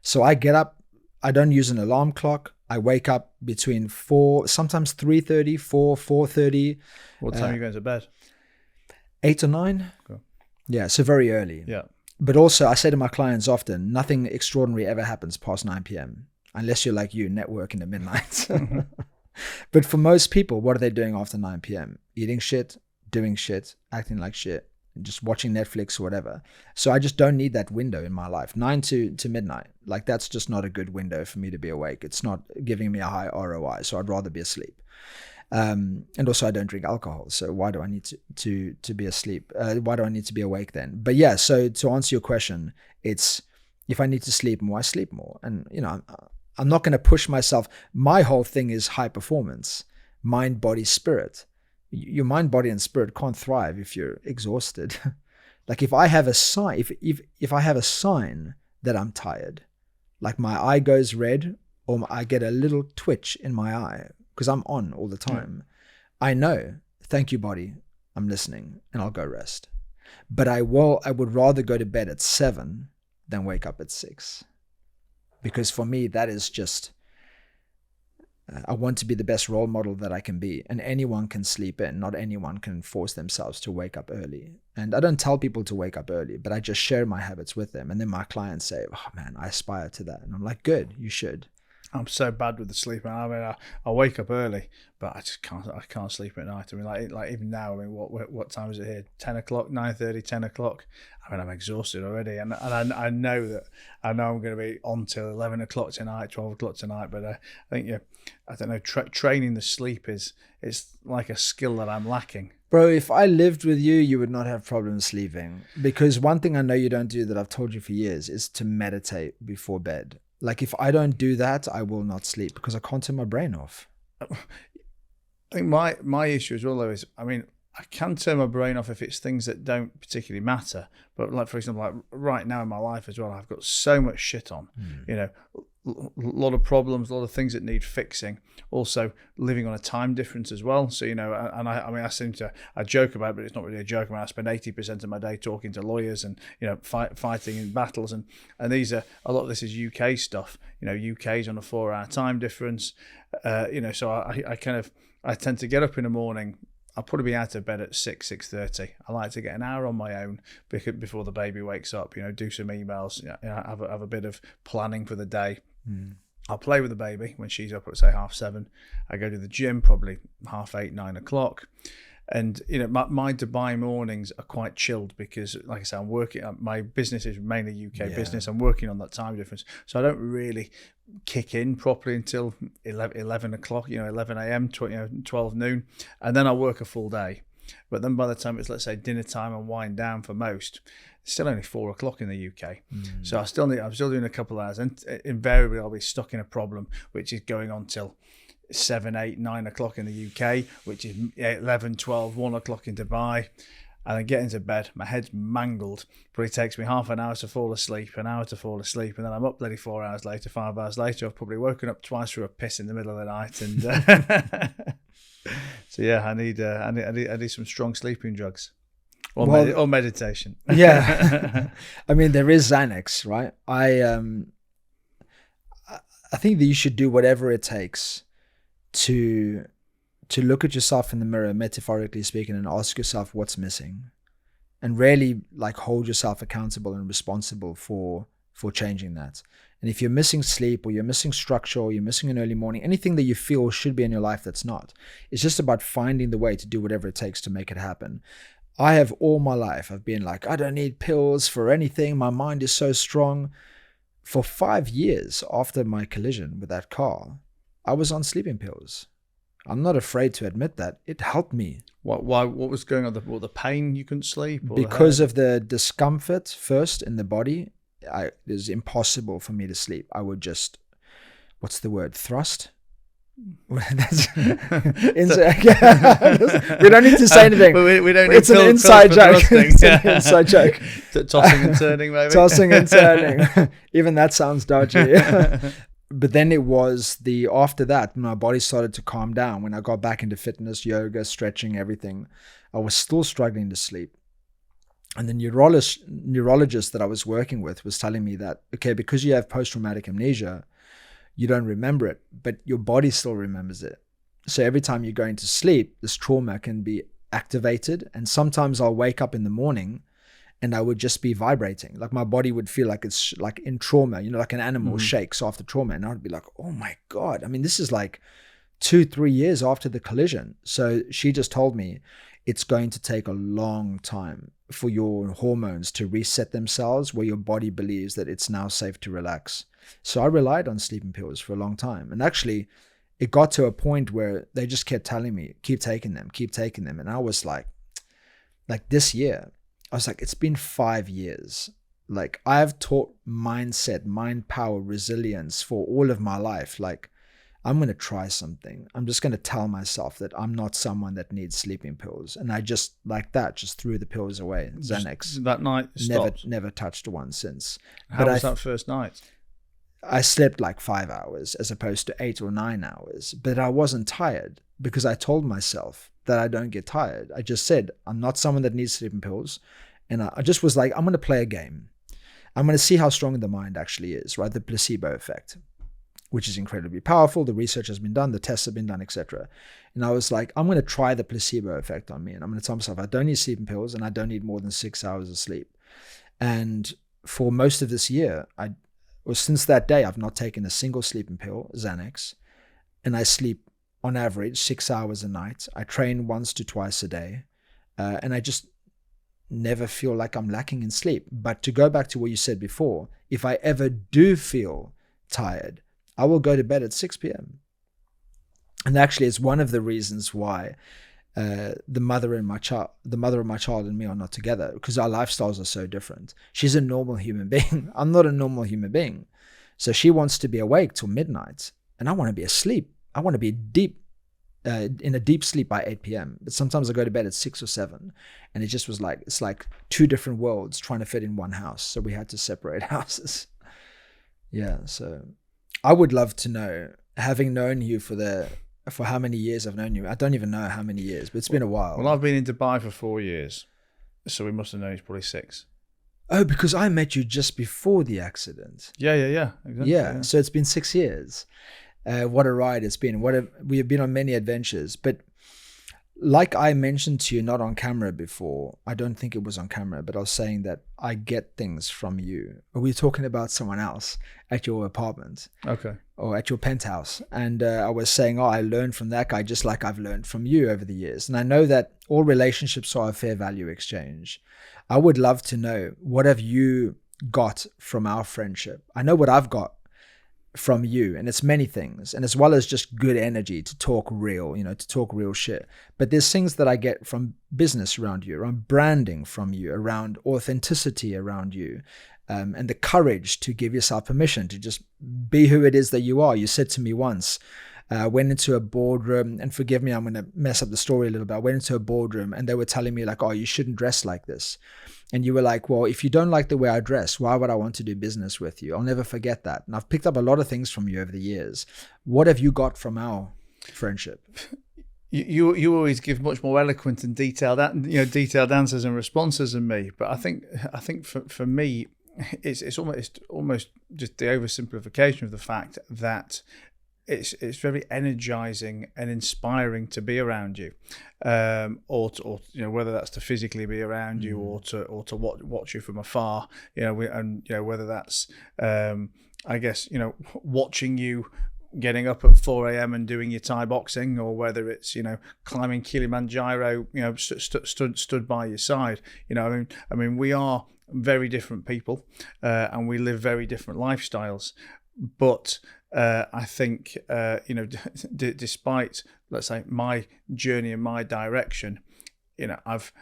So I get up. I don't use an alarm clock. I wake up between 4, sometimes 3:30, 4, 4:30. What time are you going to bed? 8 or 9. Okay. Yeah, so very early. Yeah. But also, I say to my clients often, nothing extraordinary ever happens past 9 p.m. unless you're like you, networking at midnight. But for most people, what are they doing after 9 p.m.? Eating shit, doing shit, acting like shit, just watching Netflix or whatever. So I just don't need that window in my life. 9 to midnight. Like, that's just not a good window for me to be awake. It's not giving me a high ROI. So I'd rather be asleep. And also I don't drink alcohol. So why do I need to be asleep? Why do I need to be awake then? But yeah, so to answer your question, it's if I need to sleep more, I sleep more. And I'm not going to push myself. My whole thing is high performance, mind, body, spirit. Your mind, body, and spirit can't thrive if you're exhausted. Like if I have a sign, if I have a sign that I'm tired, like my eye goes red or I get a little twitch in my eye because I'm on all the time, I know, thank you, body, I'm listening, and I'll go rest. But I would rather go to bed at 7 than wake up at 6. Because for me, that is just, I want to be the best role model that I can be. And anyone can sleep in. Not anyone can force themselves to wake up early. And I don't tell people to wake up early, but I just share my habits with them. And then my clients say, oh man, I aspire to that. And I'm like, good, you should. I'm so bad with the sleep. I mean, I wake up early, but I just can't. I can't sleep at night. I mean, like even now. I mean, what time is it here? 10 o'clock, 9:30, 10 o'clock. I mean, I'm exhausted already, and I know I'm going to be on till 11 o'clock tonight, 12 o'clock tonight. But I think I don't know. Training the sleep it's like a skill that I'm lacking. Bro, if I lived with you, you would not have problems sleeping. Because one thing I know you don't do that I've told you for years is to meditate before bed. Like if I don't do that, I will not sleep because I can't turn my brain off. I think my issue as well though is, I mean, I can turn my brain off if it's things that don't particularly matter. But like, for example, like right now in my life as well, I've got so much shit on, a lot of problems, a lot of things that need fixing. Also living on a time difference as well. So, and I joke about it, but it's not really a joke. I mean, I spend 80% of my day talking to lawyers and, fighting in battles. And these are, a lot of this is UK stuff, UK's on a 4-hour time difference. So I tend to get up in the morning. I'll probably be out of bed at 6:30. I like to get an hour on my own before the baby wakes up, do some emails, have a bit of planning for the day. I'll play with the baby when she's up at say 7:30. I go to the gym probably 8:30, 9 o'clock. And, my Dubai mornings are quite chilled because, like I said, I'm working, my business is mainly UK business. I'm working on that time difference. So I don't really kick in properly until 11 o'clock, 11 a.m., 12 noon. And then I work a full day. But then by the time it's, let's say, dinner time and wind down for most, it's still only 4 o'clock in the UK. So I'm still doing a couple of hours. And invariably I'll be stuck in a problem, which is going on till 7, 8, 9 o'clock in the UK, which is 11, 12, 1 o'clock in Dubai. And I get into bed, my head's mangled, but it takes me half an hour to fall asleep, and then I'm up bloody 4 hours later, 5 hours later. I've probably woken up twice through a piss in the middle of the night, and so yeah, I need some strong sleeping drugs, or meditation. Yeah, I mean there is Xanax, right? I think that you should do whatever it takes to look at yourself in the mirror, metaphorically speaking, and ask yourself what's missing, and really like hold yourself accountable and responsible for changing that. And if you're missing sleep, or you're missing structure, or you're missing an early morning, anything that you feel should be in your life that's not, it's just about finding the way to do whatever it takes to make it happen. I have all my life, I've been like, I don't need pills for anything. My mind is so strong. For 5 years after my collision with that car, I was on sleeping pills. I'm not afraid to admit that. It helped me. What was going on? The pain, you couldn't sleep? Because of the discomfort first in the body, it was impossible for me to sleep. I would just, what's the word? Thrust? That's we don't need to say anything. We don't. It's an inside joke. It's an inside joke. Tossing and turning, maybe. Tossing and turning. Even that sounds dodgy. But then it was after that, my body started to calm down. When I got back into fitness, yoga, stretching, everything, I was still struggling to sleep. And the neurologist that I was working with was telling me that, okay, because you have post-traumatic amnesia, you don't remember it, but your body still remembers it. So every time you're going to sleep, this trauma can be activated. And sometimes I'll wake up in the morning and I would just be vibrating. Like my body would feel like it's like in trauma, like an animal shakes after trauma. And I'd be like, oh my God. I mean, this is like 2-3 years after the collision. So she just told me it's going to take a long time for your hormones to reset themselves, where your body believes that it's now safe to relax. So I relied on sleeping pills for a long time. And actually, it got to a point where they just kept telling me, keep taking them. And I was like this year, I was like, it's been 5 years. Like I've taught mindset, mind power, resilience for all of my life. Like I'm going to try something. I'm just going to tell myself that I'm not someone that needs sleeping pills. And I just like that, just threw the pills away. Xanax. Just that night stopped. Never touched one since. How was that first night? I slept like 5 hours as opposed to 8 or 9 hours, but I wasn't tired because I told myself that I don't get tired. I just said, I'm not someone that needs sleeping pills. And I just was like, I'm going to play a game. I'm going to see how strong the mind actually is, right? The placebo effect, which is incredibly powerful. The research has been done, the tests have been done, etc. And I was like, I'm going to try the placebo effect on me. And I'm going to tell myself, I don't need sleeping pills and I don't need more than 6 hours of sleep. And for most of this year, since that day, I've not taken a single sleeping pill, Xanax, and I sleep on average 6 hours a night. I train 1 to 2 a day, and I just never feel like I'm lacking in sleep. But to go back to what you said before, if I ever do feel tired, I will go to bed at 6 p.m. And actually, it's one of the reasons why the mother of my child and me are not together, because our lifestyles are so different. She's a normal human being. I'm not a normal human being. So she wants to be awake till midnight, and I want to be asleep. I want to be in a deep sleep by 8 p.m. But sometimes I go to bed at 6 or 7, and it just was like, it's like 2 different worlds trying to fit in one house. So we had to separate houses. Yeah. So I would love to know, having known you for how many years I've known you. I don't even know how many years, but it's been a while. Well, I've been in Dubai for 4 years, so we must have known each probably 6. Oh, because I met you just before the accident. Yeah. Exactly, yeah. So it's been 6 years. What a ride it's been. We have been on many adventures. But like I mentioned to you, not on camera before, I don't think it was on camera, but I was saying that I get things from you. We were talking about someone else at your apartment. Okay. Or at your penthouse. And I was saying, I learned from that guy just like I've learned from you over the years. And I know that all relationships are a fair value exchange. I would love to know, what have you got from our friendship? I know what I've got from you, and it's many things, and as well as just good energy to talk real, to talk real shit. But there's things that I get from business around you, around branding from you, around authenticity around you, and the courage to give yourself permission to just be who it is that you are. You said to me once, went into a boardroom, and forgive me, I'm going to mess up the story a little bit. I went into a boardroom and they were telling me like, oh, you shouldn't dress like this. And you were like, well, if you don't like the way I dress, why would I want to do business with you? I'll never forget that. And I've picked up a lot of things from you over the years. What have you got from our friendship? You always give much more eloquent and detailed answers and responses than me. But I think for me, it's almost just the oversimplification of the fact that it's very energizing and inspiring to be around you, or whether that's to physically be around you or to watch you from afar, whether that's I guess watching you getting up at 4 a.m. and doing your Thai boxing, or whether it's climbing Kilimanjaro, stood by your side. I mean we are very different people, and we live very different lifestyles, but I think despite, let's say, my journey and my direction, I've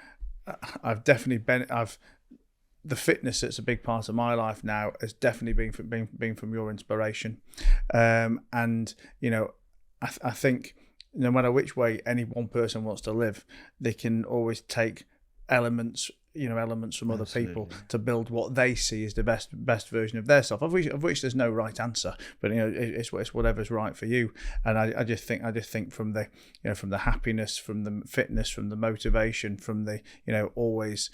definitely the fitness that's a big part of my life now has definitely been from your inspiration, and I think no matter which way any one person wants to live, they can always take elements from other people to build what they see as the best version of their self, of which there's no right answer, but it's whatever's right for you. And I just think from the happiness, from the fitness, from the motivation, from the always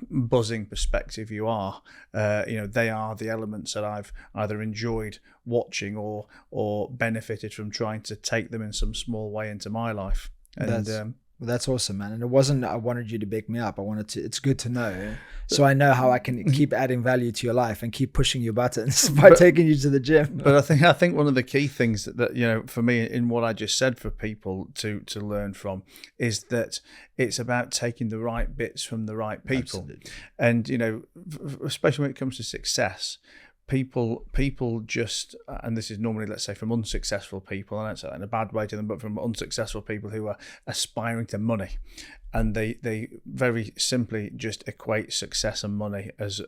buzzing perspective you are, they are the elements that I've either enjoyed watching or benefited from trying to take them in some small way into my life. And that's awesome, man. And it wasn't I wanted you to big me up. It's good to know, so I know how I can keep adding value to your life and keep pushing your buttons by taking you to the gym. But I think one of the key things that for me in what I just said for people to learn from is that it's about taking the right bits from the right people. Absolutely. And especially when it comes to success, people just, and this is normally, let's say, from unsuccessful people, and I don't say that in a bad way to them, but from unsuccessful people who are aspiring to money, and they very simply just equate success and money as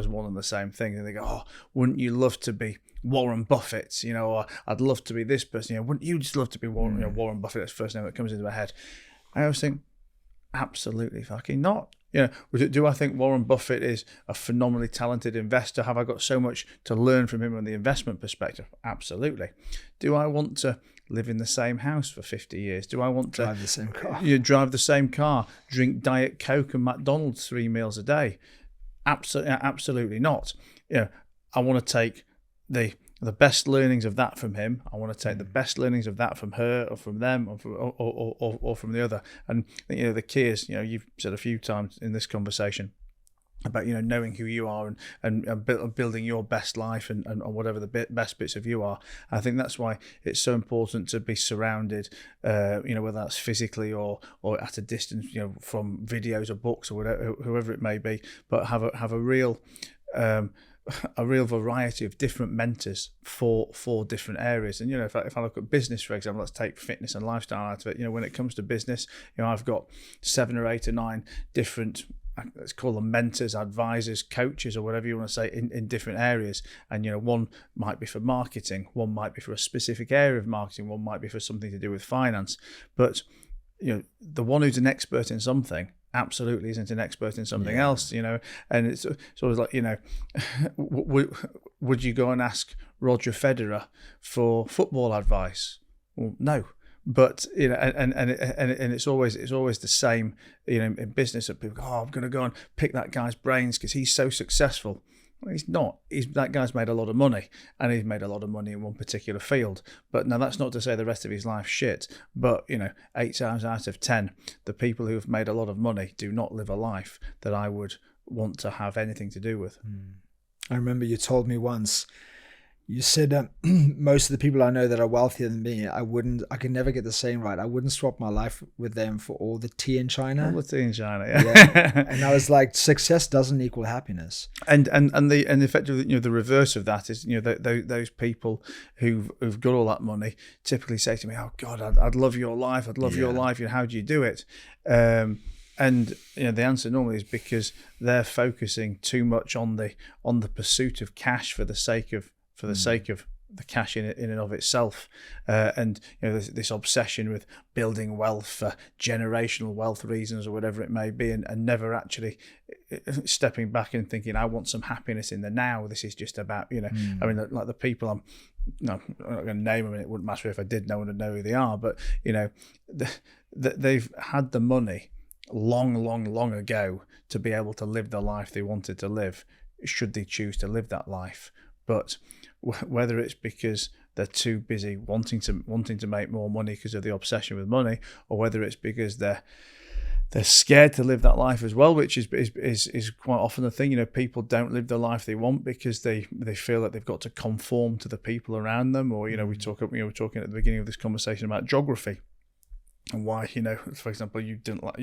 one and the same thing. And they go, oh, wouldn't you love to be Warren Buffett, or I'd love to be this person, wouldn't you just love to be Warren Buffett? That's the first name that comes into my head. I always think, absolutely fucking not. Do I think Warren Buffett is a phenomenally talented investor? Have I got so much to learn from him on the investment perspective? Absolutely. Do I want to live in the same house for 50 years? Do I want to drive the same car? Drive the same car, drink Diet Coke and McDonald's 3 meals a day? Absolutely not. I want to take the best learnings of that from him. I want to take the best learnings of that from her, or from them, or from the other. And the key is, you've said a few times in this conversation about knowing who you are and building your best life and whatever the best bits of you are. I think that's why it's so important to be surrounded, whether that's physically or at a distance, from videos or books or whatever, whoever it may be, but have a real variety of different mentors for different areas. And if I look at business, for example, let's take fitness and lifestyle out of it. When it comes to business, I've got 7 or 8 or 9 different, let's call them mentors, advisors, coaches, or whatever you want to say, in different areas. And one might be for marketing, one might be for a specific area of marketing, one might be for something to do with finance. But the one who's an expert in something absolutely isn't an expert in something else, and it's always like, would you go and ask Roger Federer for football advice? Well, no. But and it's always the same, in business, that people go, oh, I'm going to go and pick that guy's brains because he's so successful. Well, he's not. That guy's made a lot of money, and he's made a lot of money in one particular field. But now that's not to say the rest of his life's shit. But 8 times out of 10, the people who have made a lot of money do not live a life that I would want to have anything to do with. I remember you told me once. You said most of the people I know that are wealthier than me, I could never get the saying right. I wouldn't swap my life with them for all the tea in China. All the tea in China, yeah. And I was like, success doesn't equal happiness. And effectively, the reverse of that is, those people who've got all that money typically say to me, "Oh God, I'd love your life. I'd love your life. How do you do it?" And the answer normally is because they're focusing too much on the pursuit of cash for the sake of the cash in and of itself, and this obsession with building wealth for generational wealth reasons or whatever it may be, and never actually stepping back and thinking, I want some happiness in the now. This is just about I mean, like the people I'm not going to name them, and it wouldn't matter if I did. No one would know who they are, but they've had the money long ago to be able to live the life they wanted to live, should they choose to live that life. But whether it's because they're too busy wanting to make more money because of the obsession with money, or whether it's because they're scared to live that life as well, which is quite often the thing. People don't live the life they want because they feel that they've got to conform to the people around them. Or we're talking at the beginning of this conversation about geography. And why, for example, you didn't like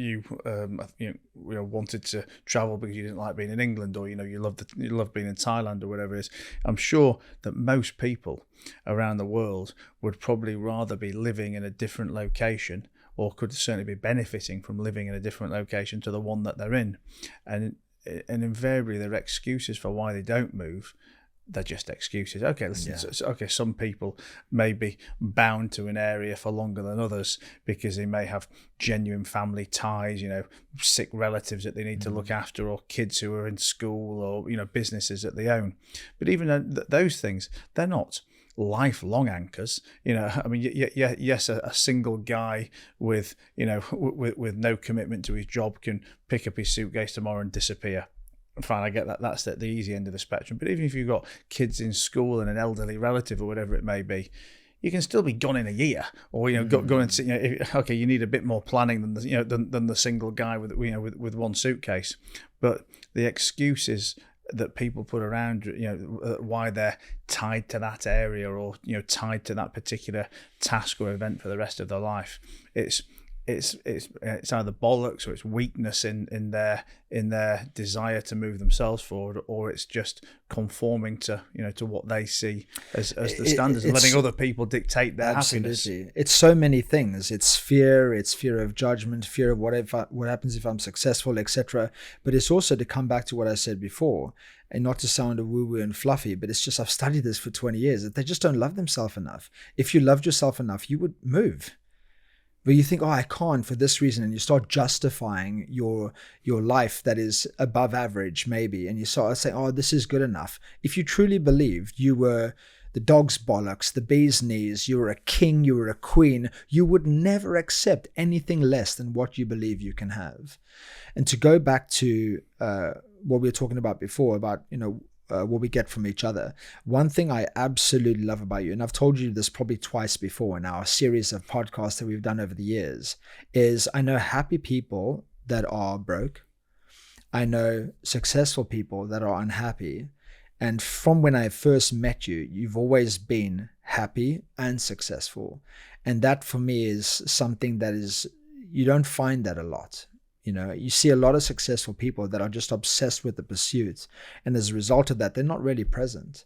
wanted to travel because you didn't like being in England, or you love being in Thailand or whatever it is. I'm sure that most people around the world would probably rather be living in a different location, or could certainly be benefiting from living in a different location to the one that they're in, and invariably their excuses for why they don't move. They're just excuses. Okay, listen. Yeah. Okay, some people may be bound to an area for longer than others because they may have genuine family ties, sick relatives that they need to look after, or kids who are in school, or businesses that they own. But even those things, they're not lifelong anchors. I mean, yes, a single guy with no commitment to his job can pick up his suitcase tomorrow and disappear. Fine, I get that. That's the easy end of the spectrum. But even if you've got kids in school and an elderly relative or whatever it may be, you can still be gone in a year, or go and sit. Okay, you need a bit more planning than the single guy with one suitcase. But the excuses that people put around, why they're tied to that area, or tied to that particular task or event for the rest of their life, it's either bollocks, or it's weakness in their desire to move themselves forward, or it's just conforming to what they see as the standards, and letting other people dictate their happiness. It's so many things. It's fear of judgment, fear of what happens if I'm successful, etc. But it's also, to come back to what I said before, and not to sound woo-woo and fluffy, but it's just, I've studied this for 20 years, that they just don't love themselves enough. If you loved yourself enough, you would move. But you think, I can't for this reason, and you start justifying your life that is above average, maybe, and you start saying, this is good enough. If you truly believed you were the dog's bollocks, the bee's knees, you were a king, you were a queen, you would never accept anything less than what you believe you can have. And to go back to what we were talking about before, about what we get from each other. One thing I absolutely love about you, and I've told you this probably twice before in our series of podcasts that we've done over the years, is I know happy people that are broke. I know successful people that are unhappy. And from when I first met you, you've always been happy and successful. And that for me is something that is, you don't find that a lot. You see a lot of successful people that are just obsessed with the pursuit. And as a result of that, they're not really present.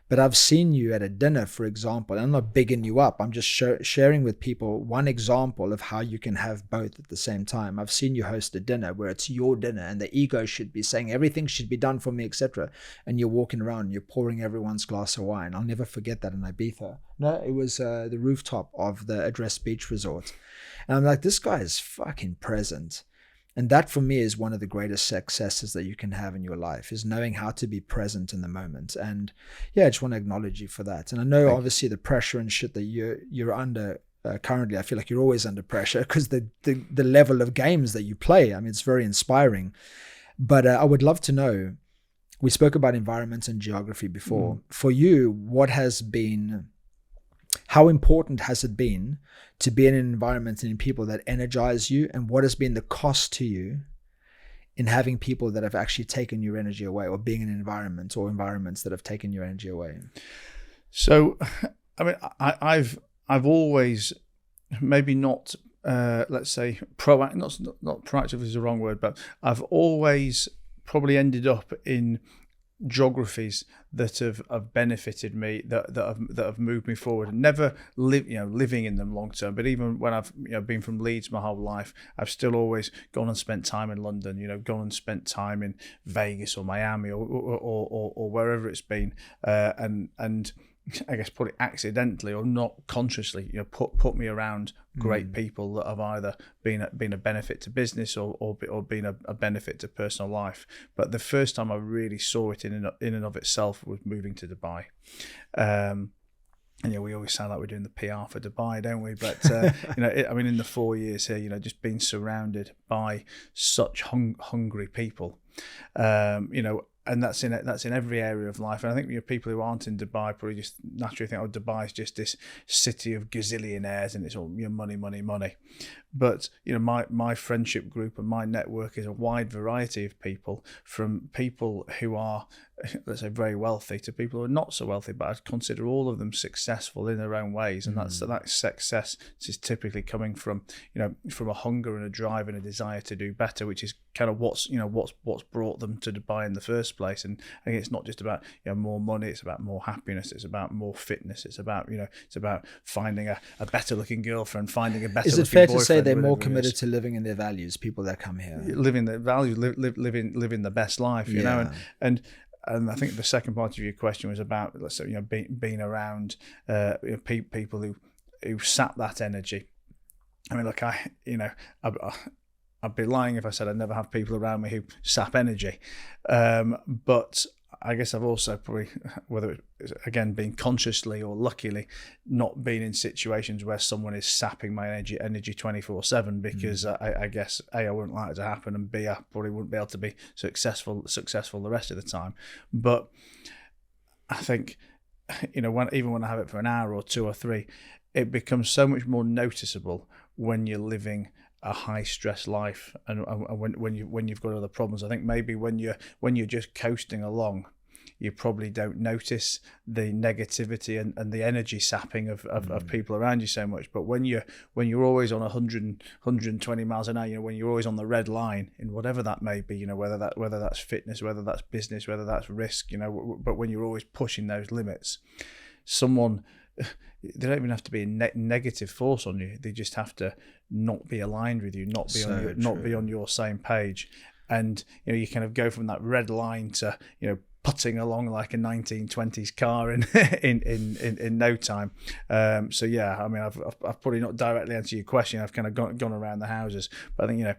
But I've seen you at a dinner, for example. I'm not bigging you up. I'm just sharing with people one example of how you can have both at the same time. I've seen you host a dinner where it's your dinner and the ego should be saying everything should be done for me, etc. And you're walking around and you're pouring everyone's glass of wine. I'll never forget that in Ibiza. No, it was the rooftop of the Address Beach Resort. And I'm like, this guy is fucking present. And that for me is one of the greatest successes that you can have in your life, is knowing how to be present in the moment. And yeah, I just want to acknowledge you for that. And I know obviously the pressure and shit that you're under currently, I feel like you're always under pressure because the level of games that you play, I mean, it's very inspiring. But I would love to know, we spoke about environment and geography before. For you, how important has it been to be in an environment and in people that energize you, and what has been the cost to you in having people that have actually taken your energy away, or being in an environment or environments that have taken your energy away? So, I mean, I've always, maybe not, let's say, proactive, not proactive is the wrong word, but I've always probably ended up in geographies that have benefited me, that have moved me forward, and never living in them long term. But even when I've been from Leeds my whole life, I've still always gone and spent time in London, gone and spent time in Vegas or Miami or wherever it's been, and I guess put it accidentally or not consciously, put me around great people that have either been a benefit to business or been a benefit to personal life. But the first time I really saw it in and of itself was moving to Dubai. And we always sound like we're doing the PR for Dubai, don't we? But in the 4 years here, just being surrounded by such hungry people, and that's in every area of life. And I think people who aren't in Dubai probably just naturally think, Dubai is just this city of gazillionaires and it's all money, money, money. But my friendship group and my network is a wide variety of people, from people who are, let's say, very wealthy to people who are not so wealthy, but I'd consider all of them successful in their own ways. And that success is typically coming from a hunger and a drive and a desire to do better, which is kind of what's brought them to Dubai in the first place. And I think it's not just about more money, it's about more happiness, it's about more fitness, it's about finding a better looking girlfriend, finding a better looking boyfriend. Is it fair to say they're more committed to living in their values, people that come here? Living their values, living the best life, you know. And I think the second part of your question was about, let's say, being around people who sap that energy. I mean, look, I'd be lying if I said I never have people around me who sap energy. But I guess I've also probably, whether it's, again, being consciously or luckily, not been in situations where someone is sapping my energy 24/7, because I guess A, I wouldn't like it to happen, and B, I probably wouldn't be able to be successful the rest of the time. But I think, when I have it for an hour or two or three, it becomes so much more noticeable when you're living a high stress life and when you've got other problems. I think maybe when you're just coasting along, you probably don't notice the negativity and the energy sapping of people around you so much. But when you're always on 120 miles an hour, when you're always on the red line in whatever that may be, whether that's fitness, whether that's business, whether that's risk, but when you're always pushing those limits, they don't even have to be a negative force on you. They just have to not be aligned with you, not be on your same page. And you kind of go from that red line to putting along like a 1920s car in no time. So yeah, I mean, I've probably not directly answered your question. I've kind of gone around the houses, but I think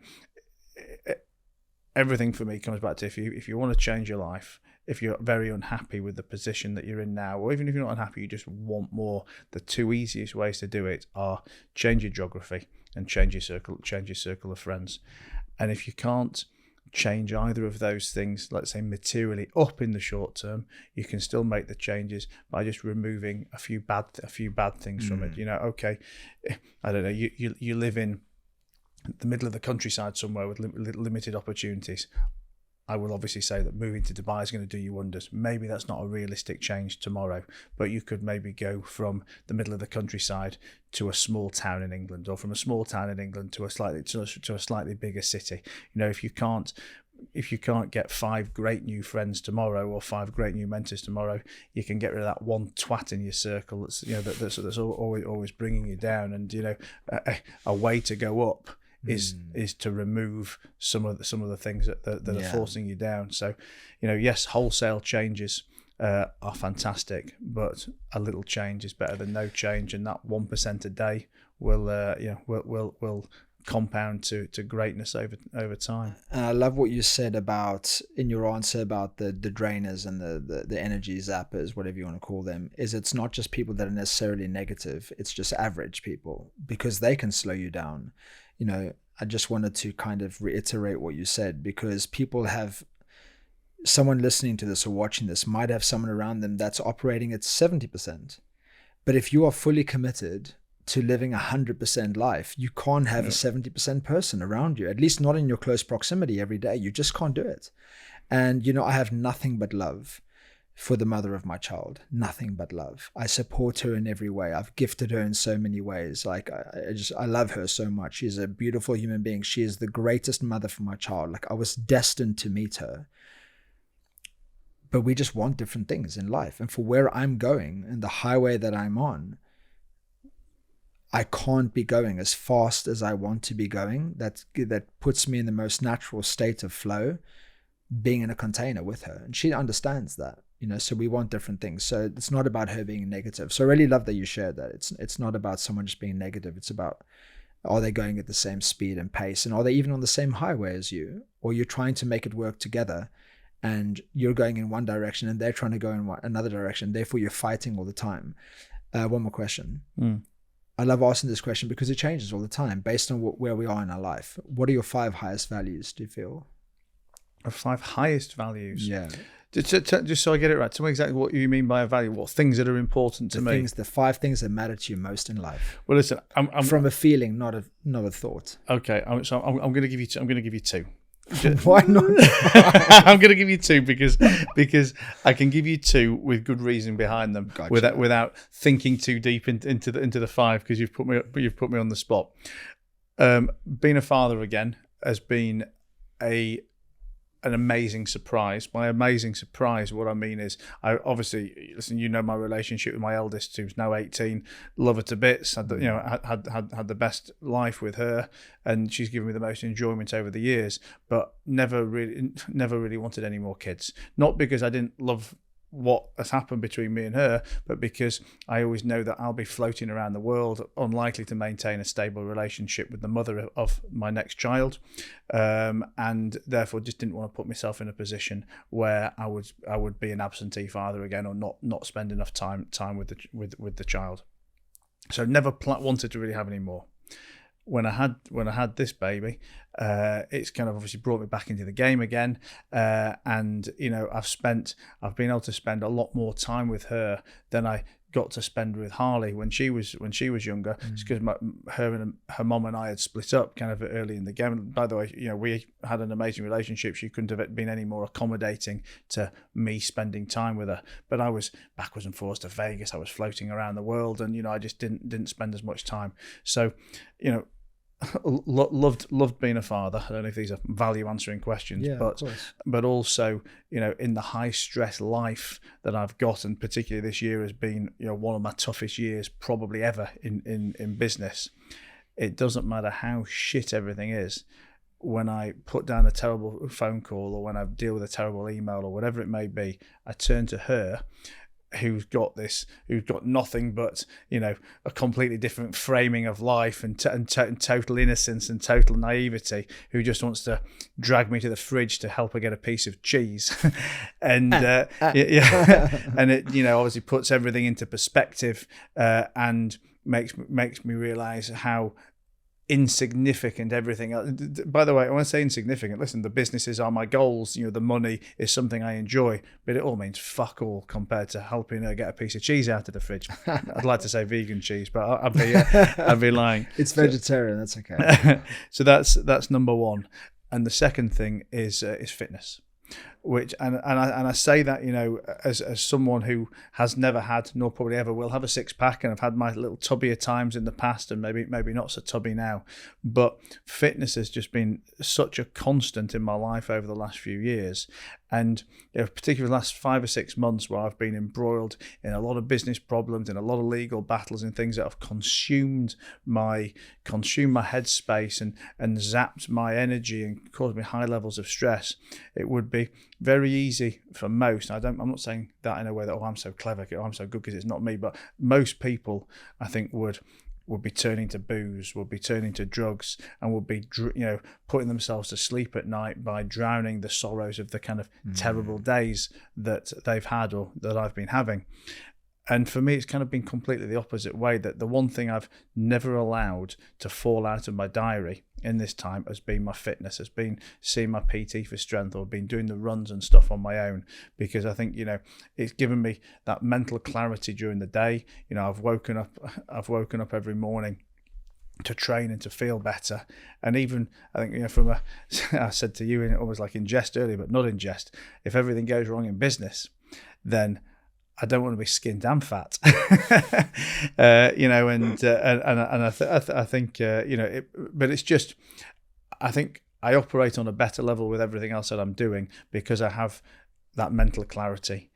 everything for me comes back to if you want to change your life, if you're very unhappy with the position that you're in now, or even if you're not unhappy, you just want more, the two easiest ways to do it are change your geography and change your circle of friends. And if you can't change either of those things, let's say materially up in the short term, you can still make the changes by just removing a few bad things from it. Okay, I don't know, you live in the middle of the countryside somewhere with limited opportunities. I will obviously say that moving to Dubai is going to do you wonders. Maybe that's not a realistic change tomorrow, but you could maybe go from the middle of the countryside to a small town in England, or from a small town in England to a slightly bigger city. If you can't get 5 great new friends tomorrow or 5 great new mentors tomorrow, you can get rid of that one twat in your circle that's always bringing you down. And a way to go up is to remove some of the things that are forcing you down. So, yes, wholesale changes are fantastic, but a little change is better than no change, and that 1% a day will compound to greatness over time. And I love what you said about, in your answer, about the drainers and the energy zappers, whatever you want to call them, is it's not just people that are necessarily negative, it's just average people, because they can slow you down. I just wanted to kind of reiterate what you said, because someone listening to this or watching this might have someone around them that's operating at 70%. But if you are fully committed to living 100% life, you can't have a 70% person around you, at least not in your close proximity every day. You just can't do it. And, I have nothing but love for the mother of my child, nothing but love. I support her in every way. I've gifted her in so many ways. Like, I love her so much. She's a beautiful human being. She is the greatest mother for my child. Like, I was destined to meet her. But we just want different things in life. And for where I'm going and the highway that I'm on, I can't be going as fast as I want to be going. That puts me in the most natural state of flow, being in a container with her. And she understands that. so we want different things. So it's not about her being negative. So I really love that you shared that. It's not about someone just being negative. It's about, are they going at the same speed and pace, and are they even on the same highway as you, or you're trying to make it work together, and you're going in one direction and they're trying to go in another direction. Therefore, you're fighting all the time. One more question. I love asking this question because it changes all the time based on where we are in our life. What are your 5 highest values, do you feel? 5 highest values? Yeah. Just so I get it right, tell me exactly what you mean by a value. What things that are important to me? The 5 things that matter to you most in life. Well, listen, I'm from a feeling, not a thought. Okay, I'm going to give you 2. I'm going to give you 2. Why not? I'm going to give you 2 because I can give you 2 with good reason behind them, gotcha. without thinking too deep into the 5, because you've put me on the spot. Being a father again has been an amazing surprise. By amazing surprise, what I mean is, I obviously, listen, my relationship with my eldest, who's now 18, love her to bits. Had the best life with her, and she's given me the most enjoyment over the years. But never really wanted any more kids. Not because I didn't love what has happened between me and her, but because I always know that I'll be floating around the world, unlikely to maintain a stable relationship with the mother of my next child, and therefore just didn't want to put myself in a position where I would be an absentee father again, or not spend enough time with the child. So never wanted to really have any more. When I had this baby, it's kind of obviously brought me back into the game again, and I've been able to spend a lot more time with her than I got to spend with Harley when she was younger. It's because her mom and I had split up kind of early in the game. By the way, we had an amazing relationship. She couldn't have been any more accommodating to me spending time with her. But I was backwards and forwards to Vegas. I was floating around the world, and I just didn't spend as much time. So, loved being a father. I don't know if these are value answering questions, but also, in the high stress life that I've got, and particularly this year has been, one of my toughest years probably ever in business. It doesn't matter how shit everything is. When I put down a terrible phone call, or when I deal with a terrible email, or whatever it may be, I turn to her, who's got nothing but a completely different framing of life, and total innocence and total naivety, who just wants to drag me to the fridge to help her get a piece of cheese, and and it obviously puts everything into perspective, and makes me realize how insignificant everything else. By the way, I want to say insignificant. Listen, the businesses are my goals. The money is something I enjoy, but it all means fuck all compared to helping her get a piece of cheese out of the fridge. I'd like to say vegan cheese, but I'd be lying. It's vegetarian. That's okay. So that's number 1, and the second thing is fitness. Which and I say that as someone who has never had, nor probably ever will have, a 6-pack, and I've had my little tubbier times in the past, and maybe not so tubby now, but fitness has just been such a constant in my life over the last few years, and particularly the last 5 or 6 months, where I've been embroiled in a lot of business problems, in a lot of legal battles, and things that have consumed my headspace and zapped my energy and caused me high levels of stress. It would be very easy for most. I'm not saying that in a way that I'm so clever, I'm so good, because it's not me, but most people, I think, would be turning to booze, would be turning to drugs, and would be putting themselves to sleep at night by drowning the sorrows of the kind of terrible days that they've had, or that I've been having. And for me, it's kind of been completely the opposite way, that the one thing I've never allowed to fall out of my diary in this time has been my fitness, has been seeing my PT for strength, or been doing the runs and stuff on my own, because I think, it's given me that mental clarity during the day. I've woken up every morning to train and to feel better. And even, I think, I said to you, almost like in jest earlier, but not in jest, if everything goes wrong in business, then I don't want to be skinned and fat, and I think, but it's just, I think I operate on a better level with everything else that I'm doing, because I have that mental clarity,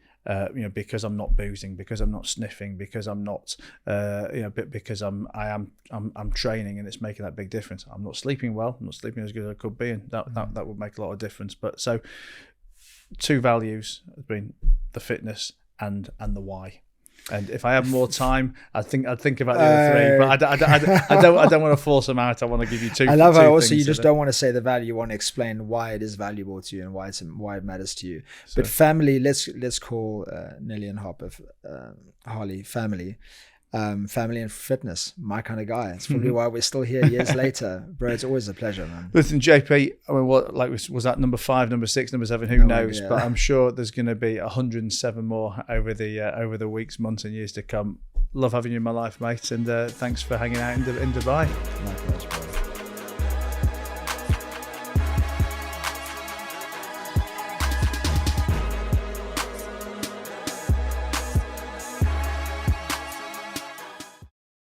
because I'm not boozing, because I'm not sniffing, because I'm not, because I'm training, and it's making that big difference. I'm not sleeping well, I'm not sleeping as good as I could be, and that would make a lot of difference. But so two values have been the fitness and the why. And if I have more time, I'd think about the other three. But I don't want to force them out. I want to give you two. I love two how also things you just don't want to say the value. You want to explain why it is valuable to you and why it matters to you. So, but family, let's call Nelly and Harley family. Family and fitness, my kind of guy. It's probably why we're still here years later, bro. It's always a pleasure, man. Listen, JP, I mean, what was that number 5, number 6, number 7? Who knows? Idea. But I'm sure there's going to be 107 more over the weeks, months, and years to come. Love having you in my life, mate, and thanks for hanging out in Dubai. Likewise, bro.